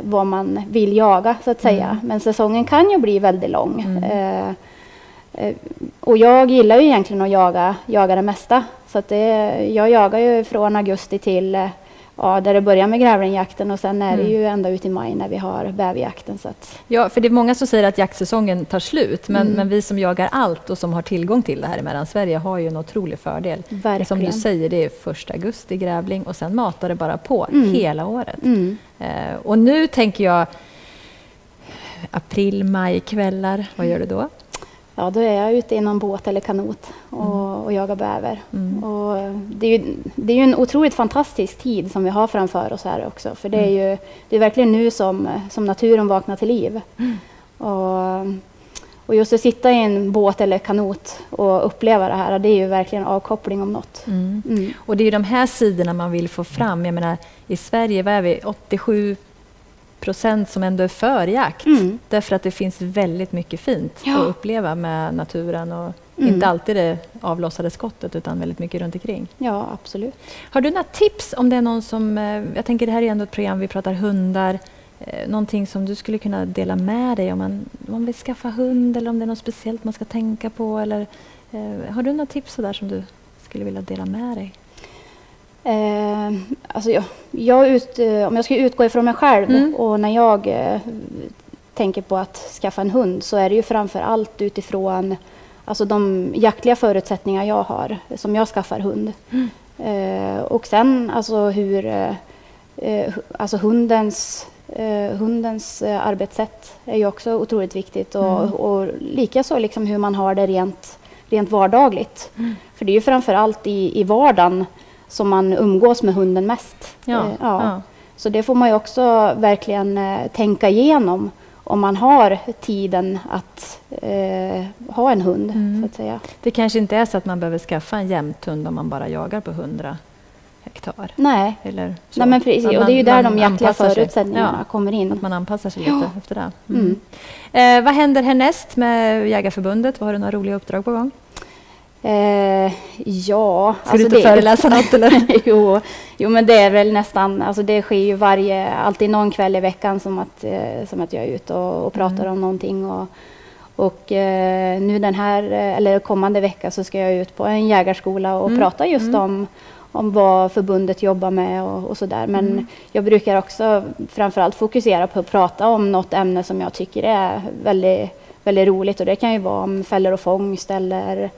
vad man vill jaga så att säga. Men säsongen kan ju bli väldigt lång. Och jag gillar ju egentligen att jaga det mesta. Så att jag jagar ju från augusti till där det börjar med grävlingjakten och sen är det ju ända ut i maj när vi har bäverjakten. Så att. Ja, för det är många som säger att jaktsäsongen tar slut, men vi som jagar allt och som har tillgång till det här i Mellansverige har ju en otrolig fördel. Verkligen. Som du säger, det är 1 augusti grävling och sen matar det bara på hela året. Och nu tänker jag april, maj kvällar, vad gör du då? Ja, då är jag ute i någon båt eller kanot och jagar bäver. Och det är ju en otroligt fantastisk tid som vi har framför oss här också. För det är verkligen nu som naturen vaknar till liv. Och just att sitta i en båt eller kanot och uppleva det här, det är ju verkligen avkoppling om något. Och det är ju de här sidorna man vill få fram. Jag menar, i Sverige, vad är vi? 87% som ändå är för jakt. Därför att det finns väldigt mycket fint att uppleva med naturen och inte alltid det avlossade skottet utan väldigt mycket runt omkring. Ja, absolut. Har du några tips om det är någon som, jag tänker det här är ändå ett program, vi pratar hundar, någonting som du skulle kunna dela med dig om man vill skaffa hund eller om det är något speciellt man ska tänka på eller har du några tips där som du skulle vilja dela med dig? Alltså om jag ska utgå ifrån mig själv och när jag tänker på att skaffa en hund så är det ju framför allt utifrån de jaktliga förutsättningar jag har som jag skaffar hund. Och sen hundens arbetssätt är ju också otroligt viktigt och likaså liksom hur man har det rent vardagligt. För det är ju framför allt i vardagen som man umgås med hunden mest. Ja. Så det får man ju också verkligen tänka igenom om man har tiden att ha en hund. Så att säga. Det kanske inte är så att man behöver skaffa en jämthund om man bara jagar på 100 hektar. Nej, eller så. Nej men precis. Och det är ju där de jaktliga förutsättningarna kommer in. Att man anpassar sig lite efter det. Vad händer härnäst med Jägarförbundet? Vad har du några roliga uppdrag på gång? Ja, ska du inte föreläsa något eller? jo, men det är väl nästan, det sker ju alltid någon kväll i veckan som att jag är ute och pratar om någonting Och nu den här, eller kommande vecka så ska jag ut på en jägarskola och prata just om vad förbundet jobbar med och sådär. Men jag brukar också framförallt fokusera på att prata om något ämne som jag tycker är väldigt, väldigt roligt. Och det kan ju vara om fällor och fångst eller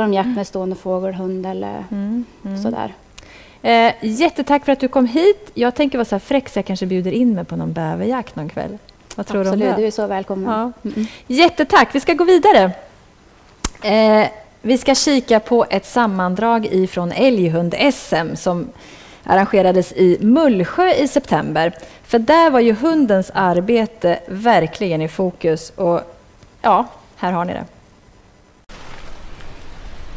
om jakt med stående fågel, hund eller sådär. Jättetack för att du kom hit. Jag tänker vara så här fräck så jag kanske bjuder in mig på någon bäverjakt någon kväll. Vad tror Absolut, du om det? du är så välkommen. Ja. Jättetack. Vi ska gå vidare. Vi ska kika på ett sammandrag ifrån Älghund-SM som arrangerades i Mullsjö i september. För där var ju hundens arbete verkligen i fokus. Och ja, här har ni det.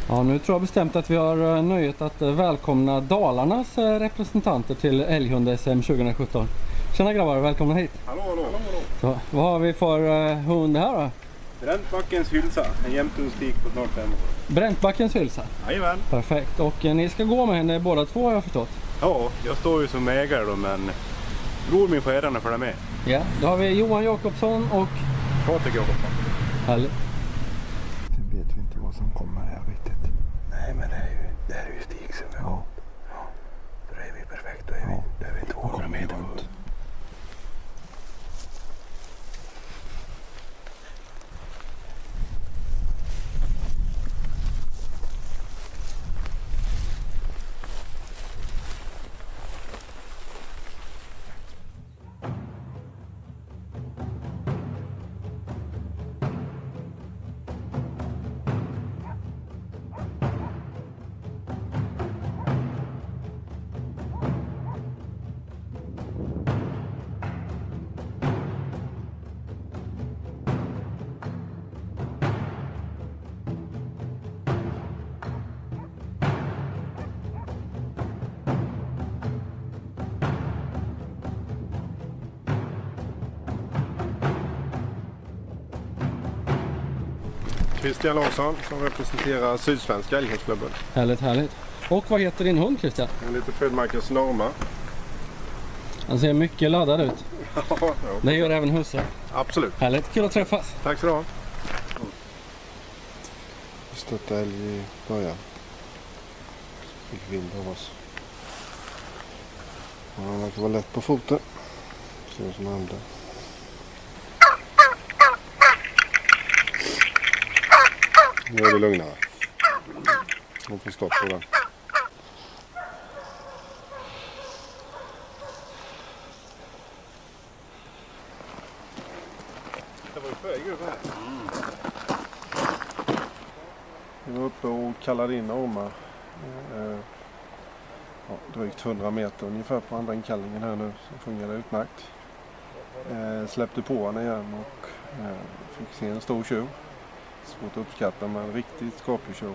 Ja, nu tror jag bestämt att vi har nöjet att välkomna Dalarnas representanter till Älghund-SM 2017. Tjena grabbar, välkomna hit. Hallå, hallå. Så, vad har vi för hund här då? Bräntbackens hylsa, en jämthundstik på snart 5 år. Bräntbackens hylsa? Jajamän. Perfekt, och ni ska gå med henne båda två har jag förstått? Ja, jag står ju som ägare då, men bror min får äran att följa med. Ja, då har vi Johan Jakobsson och Patrik Jakobsson. Härligt. Sen vet vi inte vad som kommer här riktigt. Nej, men det här är ju stig som vi har. Ja. Då är vi perfekt, då är vi 200 meter ut. Christian Larsson som representerar Sydsvenska älghundsklubben. Härligt, härligt. Och vad heter din hund, Christian? En liten Fredmarkens Norma. Han ser mycket laddad ut. Ja. Det gör även husse. Absolut. Härligt, kul att träffas. Tack så du ha. Vi stötte älg i början. Fick vind av oss. Han verkar vara lätt på foten. Se vad som händer. Nu är det lugnare. Hon får stopp på den. Det var ju sjödjur här. Vi var uppe och kallade in ormar. Drygt 100 meter ungefär på andra inkallningen här nu. Så fungerar det utmärkt. Släppte på henne igen och fick se en stor tjur. Svårt att uppskatta, men riktigt skaplig tjur.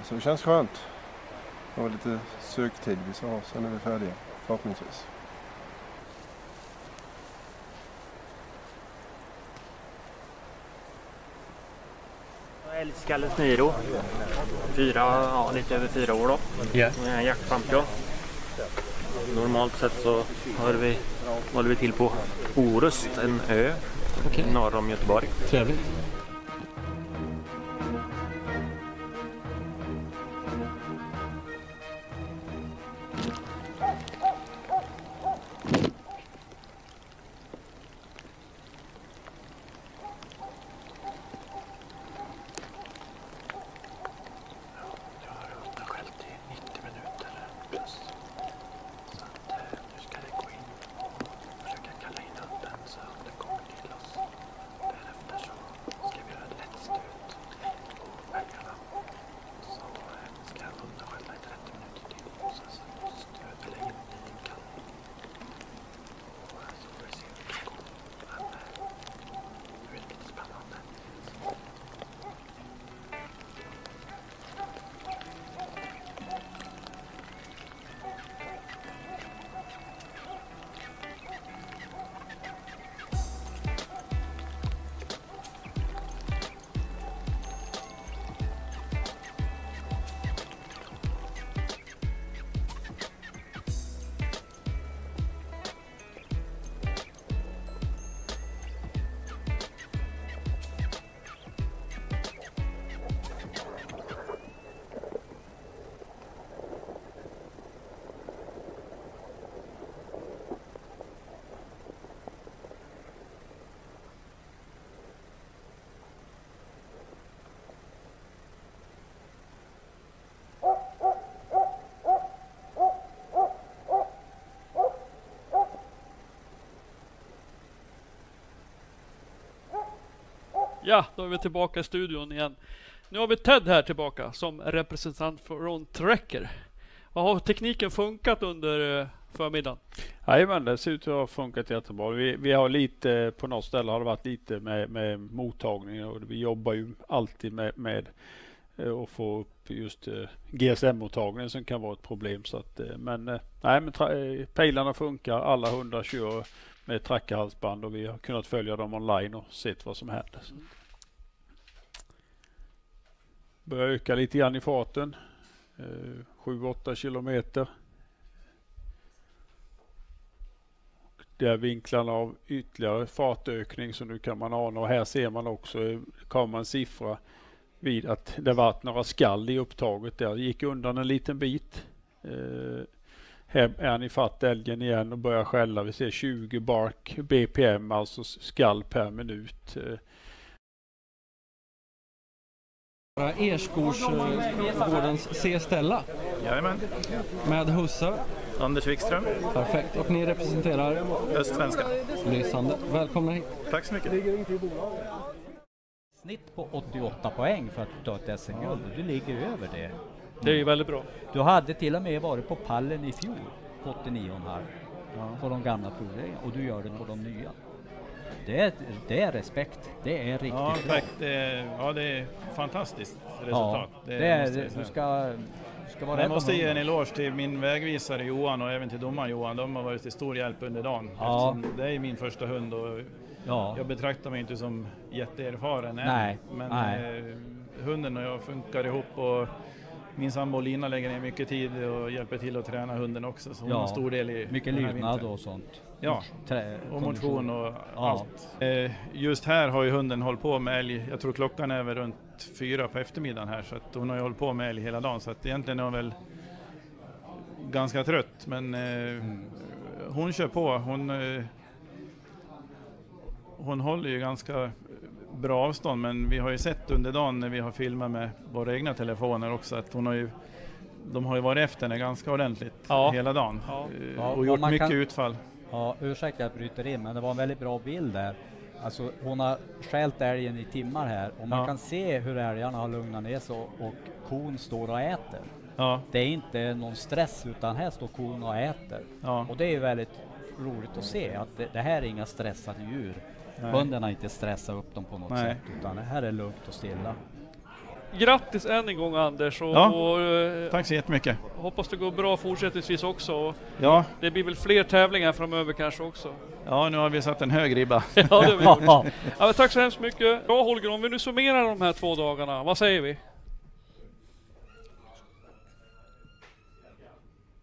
Så det känns skönt. Det var lite söktid vi sa, sen är vi färdiga förhoppningsvis. Älgskalles Niro. Lite över 4 år då. Yeah. Jaktchampion. Normalt sett så håller vi till på Orust, en ö norr om Göteborg. Trevligt. Ja, då är vi tillbaka i studion igen. Nu har vi Ted här tillbaka som representant från Trekker. Har tekniken funkat under förmiddagen? Jajamän, det ser ut att ha funkat jättebra. Vi har lite, på något ställe har det varit lite med mottagning och vi jobbar ju alltid med att få upp just GSM-mottagningen som kan vara ett problem. Så att, men pejlarna funkar, alla hundar kör med trackerhalsband och vi har kunnat följa dem online och sett vad som händer. Så. Börjar öka lite grann i farten, 7-8 kilometer. Där vinklarna av ytterligare fartökning, så nu kan man ana, och här ser man också, kommer en siffra vid att det varit några skall i upptaget där. Det gick undan en liten bit. Här är han i fatt älgen igen och börjar skälla. Vi ser 20 bark BPM, alltså skall per minut. Ersgårdens C-ställa. Jajamän. Med husse. Anders Wikström. Perfekt. Och ni representerar? Östsvenska. Lysande. Välkomna hit. Tack så mycket. Snitt på 88 poäng för att ta ett SM-guld. Du ligger över det. Det är ju väldigt bra. Du hade till och med varit på pallen i fjol på 89,5 på de gamla provreglerna, och du gör det på de nya. Det är respekt. Det är riktigt bra. Tack. Det är fantastiskt resultat. Ja, du ska vara. Jag måste ge en eloge till min vägvisare Johan och även till domaren Johan. De har varit till stor hjälp under dagen. Ja. Det är min första hund och jag betraktar mig inte som jätteerfaren än. Men hunden och jag funkar ihop, och min sambo Lina lägger ner mycket tid och hjälper till att träna hunden också. Så hon har stor del i mycket lydnad och sånt. Ja, och motion och allt. Just här har ju hunden hållit på med älg. Jag tror klockan är väl runt 4 på eftermiddagen här, så att hon har ju hållit på med älg hela dagen. Så att egentligen är hon väl ganska trött, men hon kör på. Hon håller ju ganska bra avstånd, men vi har ju sett under dagen när vi har filmat med våra egna telefoner också att de har ju varit efter henne ganska ordentligt hela dagen och gjort mycket utfall. Ja, ursäkta jag bryter in, men det var en väldigt bra bild där. Alltså hon har skällt älgen i timmar här, och man kan se hur älgarna har lugnat ner sig och kon står och äter. Ja. Det är inte någon stress, utan här står kon och äter. Ja. Och det är väldigt roligt att se att det här är inga stressade djur. Bönderna inte stressar upp dem på något sätt, utan det här är lugnt och stilla. Grattis än en gång Anders. Och tack så jättemycket. Hoppas det går bra fortsättningsvis också. Ja. Det blir väl fler tävlingar framöver kanske också. Ja, nu har vi satt en hög ribba. Ja, det har vi gjort. Ja, tack så hemskt mycket. Ja, Holger, om vi nu summerar de här 2 dagarna, vad säger vi?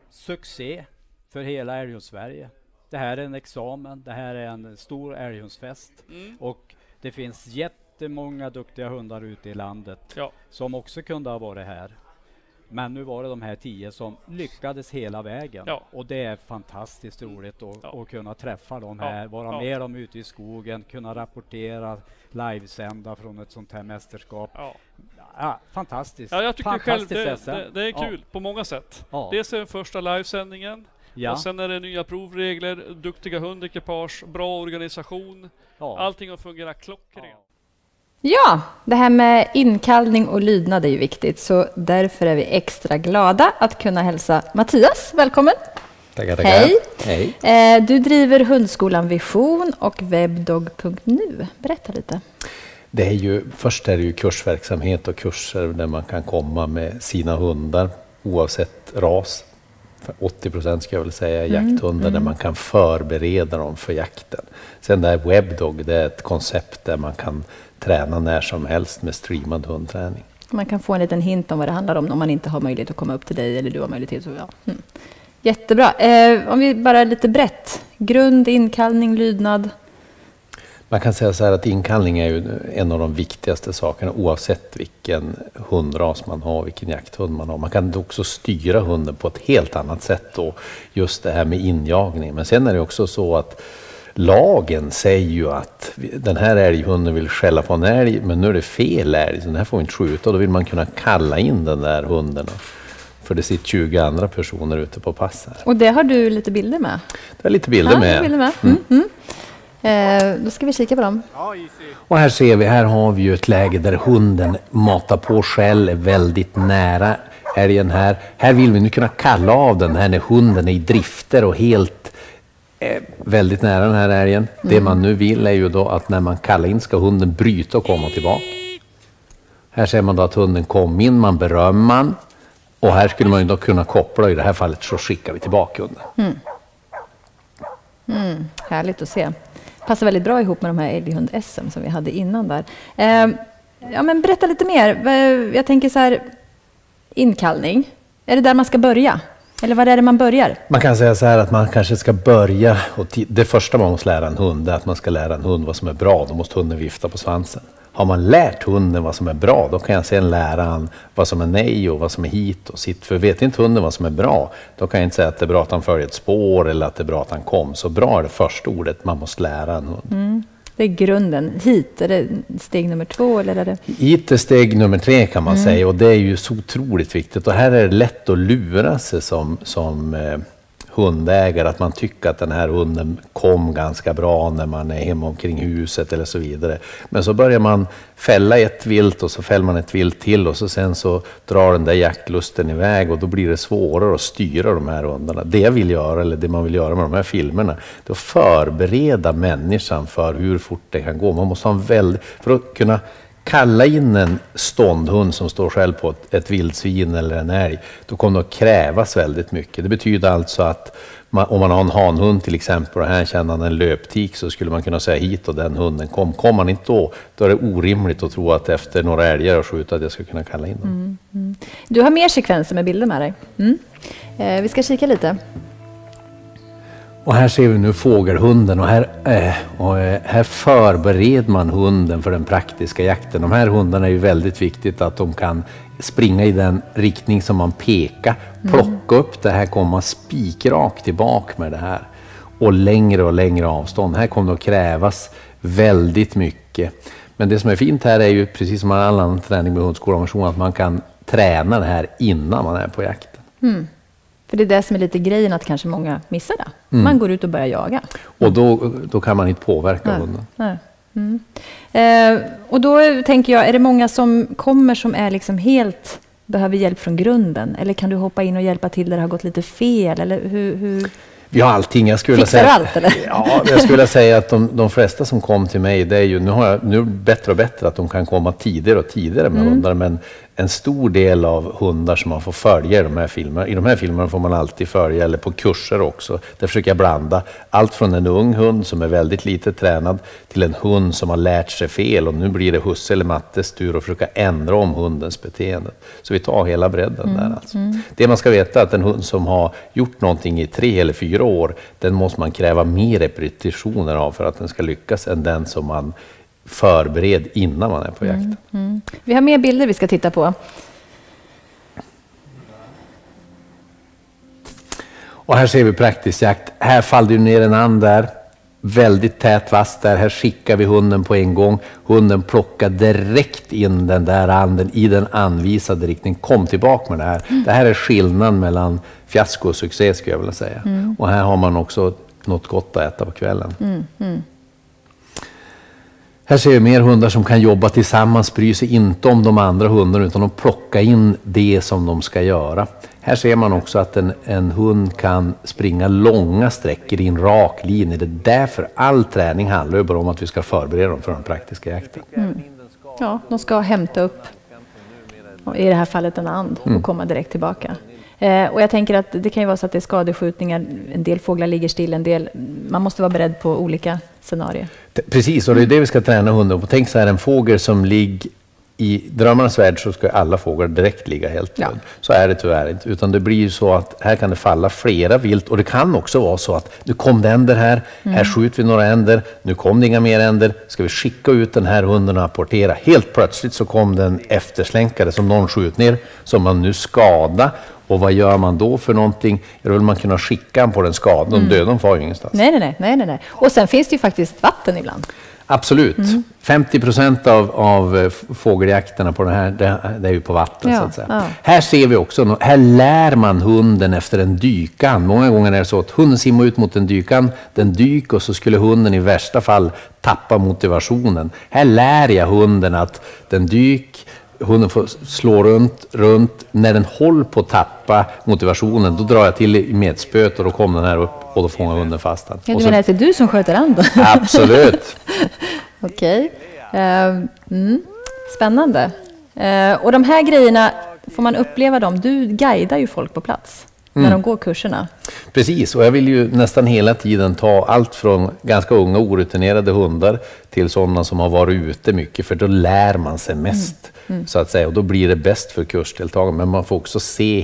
Succé för hela Älghunds-Sverige. Det här är en examen, det här är en stor älghundsfest och det finns jättemånga duktiga hundar ute i landet som också kunde ha varit här. Men nu var det de här 10 som lyckades hela vägen och det är fantastiskt roligt att kunna träffa dem här, vara med dem ute i skogen, kunna rapportera, livesända från ett sånt här mästerskap. Ja, fantastiskt. Ja, jag tycker själv det är kul på många sätt. Dels är den första livesändningen. Ja. Och sen är det nya provregler, duktiga hundekipage, bra organisation. Allting har fungerat klockrent. Ja, det här med inkallning och lydnad är ju viktigt. Så därför är vi extra glada att kunna hälsa Mattias. Välkommen! Tackar. Hej! Du driver hundskolan Vision och webdog.nu. Berätta lite. Först är det ju kursverksamhet och kurser där man kan komma med sina hundar oavsett ras. 80% ska jag väl säga jakthundar där man kan förbereda dem för jakten. Sen där Webdog, det är ett koncept där man kan träna när som helst med streamad hundträning. Man kan få en liten hint om vad det handlar om man inte har möjlighet att komma upp till dig eller du har möjlighet. Så, Jättebra. Om vi bara lite brett. Grund, inkallning, lydnad. Man kan säga så här att inkallning är ju en av de viktigaste sakerna oavsett vilken hundras man har, vilken jakthund man har. Man kan också styra hunden på ett helt annat sätt då, just det här med injagning. Men sen är det också så att lagen säger ju att den här älghunden vill skälla på en älg, men nu är det fel älg, så den här får inte skjuta. Då vill man kunna kalla in den där hunden. För det sitter 20 andra personer ute på pass här. Och det har du lite bilder med? Det är lite bilder med. Då ska vi kika på dem. Och här ser vi, här har vi ju ett läge där hunden matar på skäll, är väldigt nära älgen här. Här vill vi nu kunna kalla av den här när hunden är i drifter och helt väldigt nära den här älgen. Det man nu vill är ju då att när man kallar in ska hunden bryta och komma tillbaka. Här ser man då att hunden kom in, man berömmar. Och här skulle man ju då kunna koppla, i det här fallet så skickar vi tillbaka hunden. Härligt att se. Passar väldigt bra ihop med de här älghund-SM som vi hade innan där. Ja, men berätta lite mer. Jag tänker så här, inkallning. Är det där man ska börja? Eller vad är det man börjar? Man kan säga så här att man kanske ska börja, och det första man måste lära en hund är att man ska lära en hund vad som är bra. Då måste hunden vifta på svansen. Har man lärt hunden vad som är bra, då kan jag sen lära han vad som är nej och vad som är hit och sitt. För vet inte hunden vad som är bra, då kan jag inte säga att det är bra att han följer ett spår eller att det är bra att han kom. Så bra är det första ordet man måste lära en hund. Det är grunden. Hit, är det steg nummer 2? Eller är det... Hit är steg nummer 3 kan man säga, och det är ju så otroligt viktigt. Och här är det lätt att lura sig som hundägare, att man tycker att den här hunden kom ganska bra när man är hemma omkring huset eller så vidare. Men så börjar man fälla ett vilt och så fäller man ett vilt till och så sen så drar den där jaktlusten iväg och då blir det svårare att styra de här hundarna. Det jag vill göra, eller det man vill göra med de här filmerna, det är att förbereda människan för hur fort det kan gå. Man måste ha för att kunna kalla in en ståndhund som står själv på ett vildsvin eller en älg, då kommer det att krävas väldigt mycket. Det betyder alltså att om man har en hanhund till exempel och här känner han en löptik, så skulle man kunna säga hit och den hunden kom. Kommer man inte då är det orimligt att tro att efter några älgar och skjuta att jag ska kunna kalla in dem. Du har mer sekvenser med bilder med dig. Vi ska kika lite. Och här ser vi nu fågelhunden och här förbereder man hunden för den praktiska jakten. De här hundarna är ju väldigt viktigt att de kan springa i den riktning som man pekar, plocka upp det här, komma spikrakt tillbaka med det här och längre avstånd. Här kommer det att krävas väldigt mycket. Men det som är fint här är ju, precis som all annan träning med hundskolan, att man kan träna det här innan man är på jakten. För det är det som är lite grejen, att kanske många missar det. Man går ut och börjar jaga. Och då kan man inte påverka hunden. Och då tänker jag, är det många som kommer som är liksom helt behöver hjälp från grunden? Eller kan du hoppa in och hjälpa till där det har gått lite fel? Eller hur? Vi har allting. Jag skulle fixar säga, allt, eller? Ja, jag skulle säga att de flesta som kom till mig, det är ju, nu är det bättre och bättre att de kan komma tidigare och tidigare med hundar, men en stor del av hundar som man får följa i de här filmerna. I de här filmerna får man alltid följa, eller på kurser också. Där försöker jag blanda allt från en ung hund som är väldigt lite tränad till en hund som har lärt sig fel och nu blir det husse eller mattes tur att försöka ändra om hundens beteende. Så vi tar hela bredden där alltså. Det man ska veta är att en hund som har gjort någonting i 3 eller 4 år, den måste man kräva mer repetitioner av för att den ska lyckas än den som man förbered innan man är på jakten. Vi har mer bilder vi ska titta på. Och här ser vi praktisk jakt. Här faller du ner en and där. Väldigt tät vass där. Här skickar vi hunden på en gång. Hunden plockar direkt in den där anden i den anvisade riktningen. Kom tillbaka med det här. Det här är skillnaden mellan fiasko och succé, skulle jag vilja säga. Och här har man också något gott att äta på kvällen. Här ser vi mer hundar som kan jobba tillsammans, bry sig inte om de andra hundarna utan de plockar in det som de ska göra. Här ser man också att en hund kan springa långa sträckor i en rak linje. Det är därför all träning handlar ju bara om att vi ska förbereda dem för den praktiska jakten. Ja, de ska hämta upp, i det här fallet en and, och komma direkt tillbaka. Och jag tänker att det kan ju vara så att det är skadeskjutningar, en del fåglar ligger still, en del, man måste vara beredd på olika scenarier. Precis, och det är det vi ska träna hunden på. Tänk så här, en fågel som ligger i drömmarnas värld, så ska alla fåglar direkt ligga helt död. Så är det tyvärr inte, utan det blir ju så att här kan det falla flera vilt, och det kan också vara så att nu kom det änder här, här skjuter vi några änder, nu kom det inga mer änder, ska vi skicka ut den här hunden och apportera. Helt plötsligt så kom den efterslänkare som någon skjut ner, som man nu skadar. Och vad gör man då för någonting? Då vill man kunna skicka på den skadan. De döden får ju ingenstans. Nej. Och sen finns det ju faktiskt vatten ibland. Absolut. 50% av fågeljakterna på den här, det är ju på vatten så att säga. Ja. Här ser vi också, här lär man hunden efter en dykan. Många gånger är det så att hunden simmar ut mot en dykan, den dyker och så skulle hunden i värsta fall tappa motivationen. Här lär jag hunden att den dyker, hunden får slå runt. När den håller på att tappa motivationen, då drar jag till i medspöt och då kommer den här upp och då fångar hunden fast den. Ja, du menar att det är du som sköter den då? Absolut. Okej. Spännande. Och de här grejerna, får man uppleva dem? Du guidar ju folk på plats när de går kurserna. Precis, och jag vill ju nästan hela tiden ta allt från ganska unga orutinerade hundar till sådana som har varit ute mycket, för då lär man sig mest så att säga, och då blir det bäst för kursdeltagarna, men man får också se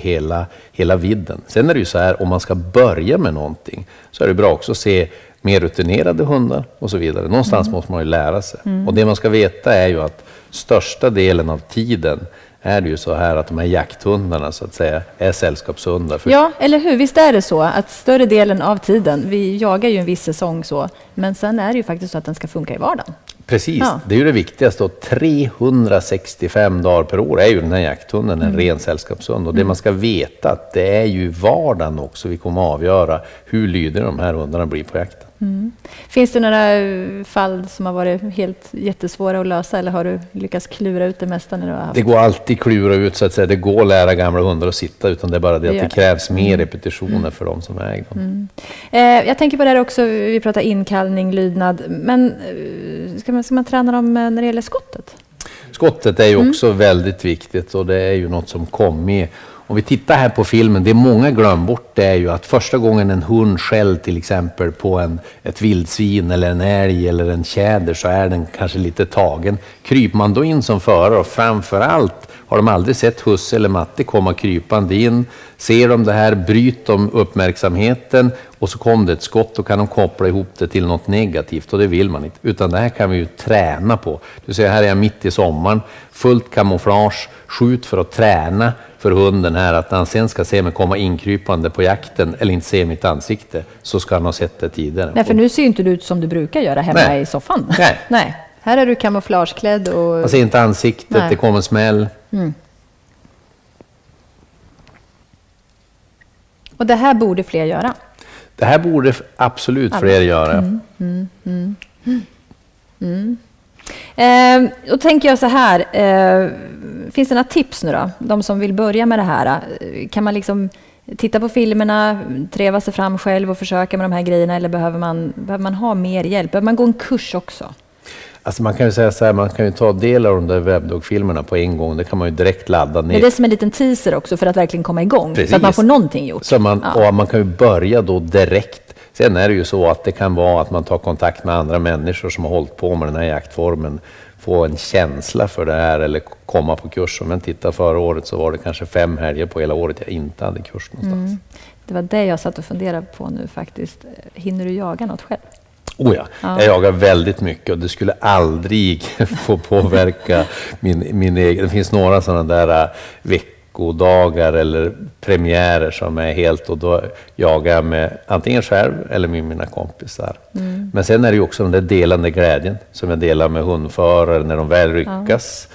hela vidden. Sen är det ju så här, om man ska börja med någonting så är det bra också att se mer rutinerade hundar och så vidare. Någonstans måste man ju lära sig. Och det man ska veta är ju att största delen av tiden är det ju så här att de här jakthundarna så att säga är sällskapshundar. Ja, eller hur? Visst är det så att större delen av tiden, vi jagar ju en viss säsong så, men sen är det ju faktiskt så att den ska funka i vardagen. Precis, det är ju det viktigaste. Och 365 dagar per år är ju den här jakthunden en ren sällskapshund. Och det man ska veta att det är ju vardagen också vi kommer att avgöra hur lydiga de här hundarna blir på jakten. Finns det några fall som har varit helt jättesvåra att lösa, eller har du lyckats klura ut det mesta när du har haft? Det går alltid klura ut så att säga. Det går att lära gamla hundar att sitta, utan det är bara det att det krävs mer repetitioner för dem som äger dem. Jag tänker på det här också, vi pratar inkallning, lydnad, men ska man träna dem när det gäller skottet? Skottet är ju också väldigt viktigt, och det är ju något som kommer. Om vi tittar här på filmen, det många glömmer bort, det är ju att första gången en hund skäll till exempel på ett vildsvin eller en älg eller en tjäder, så är den kanske lite tagen. Kryper man då in som förare, och framförallt har de aldrig sett husse eller matte komma krypande in, ser de det här, bryter de uppmärksamheten och så kommer det ett skott, och kan de koppla ihop det till något negativt, och det vill man inte. Utan det här kan vi ju träna på. Du ser, här är jag mitt i sommaren, fullt kamouflage, skjut för att träna för hunden här, att när han sen ska se mig komma inkrypande på jakten eller inte se mitt ansikte, så ska han ha sett det tidigare. Nej, för nu ser ju inte du ut som du brukar göra hemma i soffan. Nej. Här är du kamouflageklädd och... Man ser inte ansiktet, det kommer en smäll. Och det här borde fler göra? Det här borde absolut fler göra. Då tänker jag så här, finns det några tips nu då? De som vill börja med det här, kan man liksom titta på filmerna, treva sig fram själv och försöka med de här grejerna, eller behöver man ha mer hjälp? Behöver man gå en kurs också? Alltså man kan ju säga så här, man kan ju ta del av de där webbdog-filmerna på en gång. Det kan man ju direkt ladda ner. Men det är som en liten teaser också för att verkligen komma igång. Precis. Så att man får någonting gjort. Så och man kan ju börja då direkt. Sen är det ju så att det kan vara att man tar kontakt med andra människor som har hållit på med den här jaktformen. Få en känsla för det här, eller komma på kurs. Om jag tittar förra året så var det kanske 5 helger på hela året jag inte hade kurs någonstans. Det var det jag satt och funderade på nu faktiskt. Hinner du jaga något själv? Oh ja, jag jagar väldigt mycket, och det skulle aldrig få påverka min egen. Det finns några sådana där veckodagar eller premiärer som är helt, och då jagar jag med antingen själv eller med mina kompisar. Men sen är det ju också den där delande glädjen som jag delar med hundförare när de väl lyckas.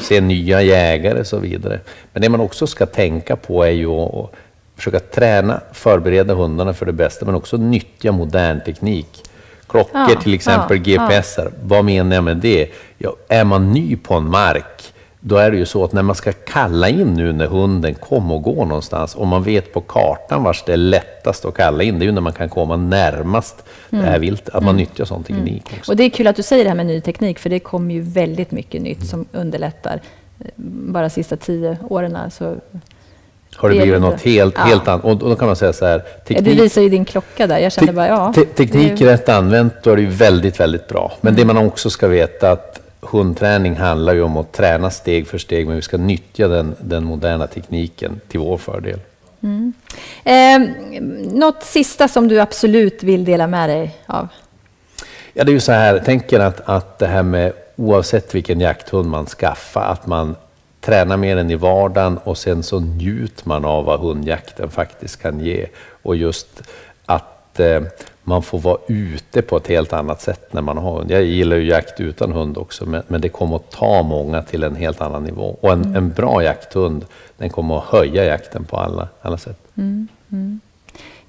Se nya jägare och så vidare. Men det man också ska tänka på är ju att försöka träna, förbereda hundarna för det bästa, men också nyttja modern teknik. Klockor till exempel, GPSer. Vad menar jag med det? Ja, är man ny på en mark, då är det ju så att när man ska kalla in nu när hunden kommer och går någonstans, och man vet på kartan vars det är lättast att kalla in, det är ju när man kan komma närmast det här vilt, att man nyttjar sån teknik också. Och det är kul att du säger det här med ny teknik, för det kommer ju väldigt mycket nytt som underlättar. Bara de sista 10 åren så har det blivit något helt annat. Och då kan man säga så här... Du visar ju din klocka där. Jag kände bara, teknik rätt använt, då är det ju väldigt, väldigt bra. Men det man också ska veta, att hundträning handlar ju om att träna steg för steg, men vi ska nyttja den moderna tekniken till vår fördel. Något sista som du absolut vill dela med dig av? Ja, det är ju så här. Jag tänker att det här med, oavsett vilken jakthund man skaffar, att man tränar mer än i vardagen, och sen så njuter man av vad hundjakten faktiskt kan ge. Och just att man får vara ute på ett helt annat sätt när man har hund. Jag gillar ju jakt utan hund också, men det kommer att ta många till en helt annan nivå. Och en bra jakthund, den kommer att höja jakten på alla sätt.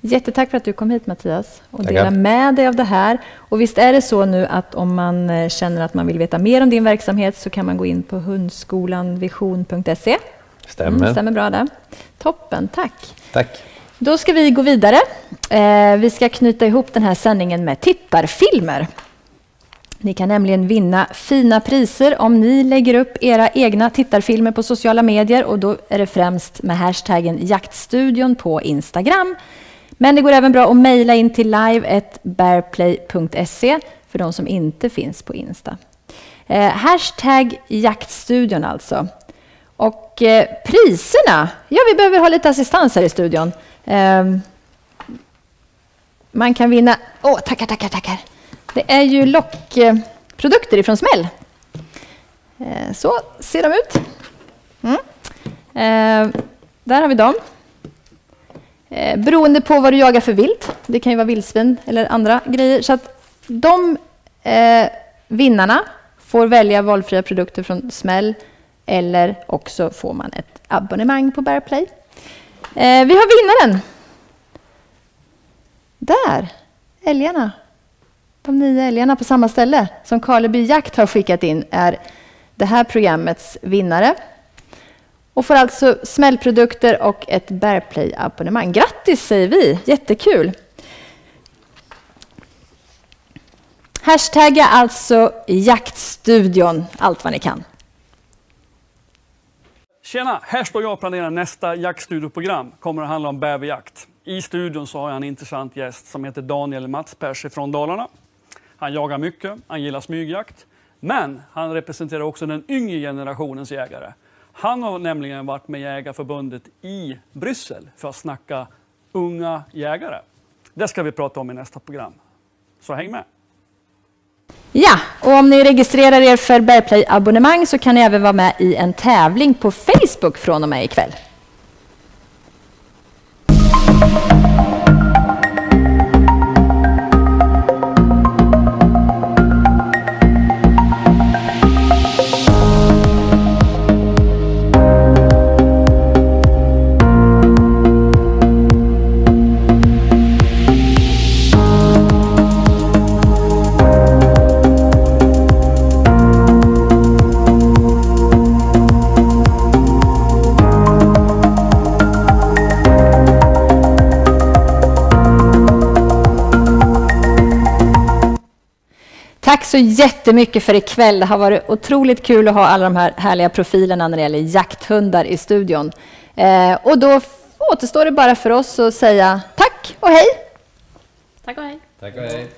Jättetack för att du kom hit, Mattias, och dela med dig av det här. Och visst är det så nu att om man känner att man vill veta mer om din verksamhet så kan man gå in på hundskolanvision.se. Stämmer bra där. Toppen, tack. Tack. Då ska vi gå vidare. Vi ska knyta ihop den här sändningen med tittarfilmer. Ni kan nämligen vinna fina priser om ni lägger upp era egna tittarfilmer på sociala medier, och då är det främst med hashtaggen jaktstudion på Instagram. Men det går även bra att mejla in till live@bearplay.se för de som inte finns på Insta. Hashtag jaktstudion alltså. Och priserna, ja, vi behöver ha lite assistans här i studion. Man kan vinna, tackar. Det är ju lockprodukter ifrån Smäll. Så ser de ut. Där har vi dem. Beroende på vad du jagar för vilt. Det kan ju vara vildsvin eller andra grejer. Så att de vinnarna får välja valfria produkter från Smäll, eller också får man ett abonnemang på Bearplay. Vi har vinnaren. Där, älgarna. De 9 älgarna på samma ställe som Karleby Jakt har skickat in är det här programmets vinnare. Och får alltså smällprodukter och ett Bearplay-abonnemang. Grattis säger vi, jättekul. Hashtagga alltså jaktstudion, allt vad ni kan. Tjena, här står jag och planerar nästa jaktstudioprogram. Kommer att handla om bäverjakt. I studion så har jag en intressant gäst som heter Daniel Matspers från Dalarna. Han jagar mycket, han gillar smygjakt. Men han representerar också den yngre generationens jägare. Han har nämligen varit med Jägarförbundet i Bryssel för att snacka unga jägare. Det ska vi prata om i nästa program. Så häng med! Ja, och om ni registrerar er för Bearplay-abonnemang så kan ni även vara med i en tävling på Facebook från och med ikväll. Tack så jättemycket för ikväll. Det har varit otroligt kul att ha alla de här härliga profilerna när det gäller jakthundar i studion. Och då återstår det bara för oss att säga tack och hej. Tack och hej. Tack och hej.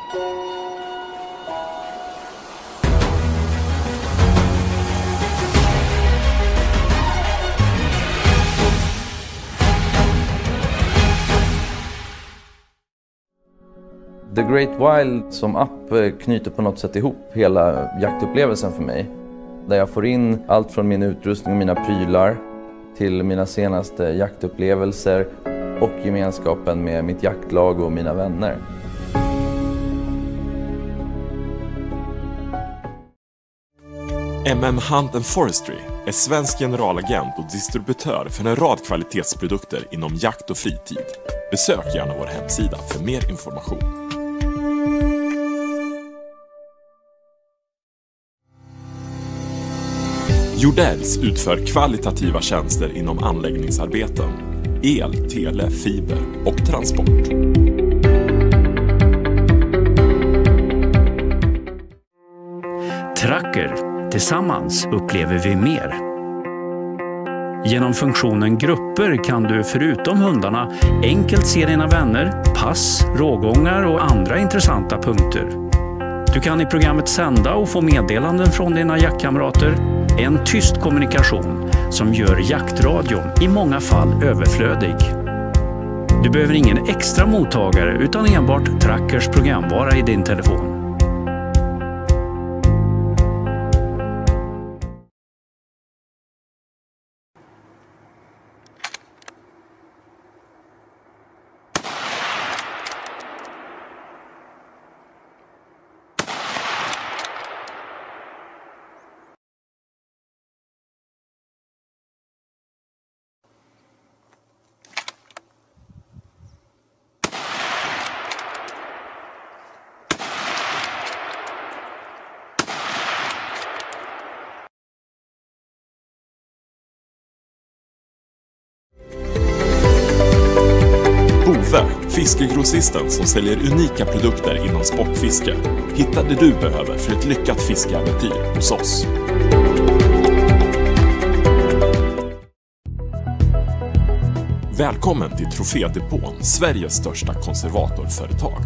The Great Wild som app knyter på något sätt ihop hela jaktupplevelsen för mig. Där jag får in allt från min utrustning och mina prylar till mina senaste jaktupplevelser och gemenskapen med mitt jaktlag och mina vänner. Hunt & Forestry är svensk generalagent och distributör för en rad kvalitetsprodukter inom jakt och fritid. Besök gärna vår hemsida för mer information. Jordells utför kvalitativa tjänster inom anläggningsarbeten, el, tele, fiber och transport. Tracker. Tillsammans upplever vi mer. Genom funktionen grupper kan du förutom hundarna enkelt se dina vänner, pass, rågångar och andra intressanta punkter. Du kan i programmet sända och få meddelanden från dina jaktkamrater. En tyst kommunikation som gör jaktradion i många fall överflödig. Du behöver ingen extra mottagare utan enbart Trackers programvara i din telefon. Fiskegrossisten som säljer unika produkter inom sportfiske. Hitta det du behöver för ett lyckat fiskeäventyr hos oss. Välkommen till Trofédepån, Sveriges största konservatorföretag.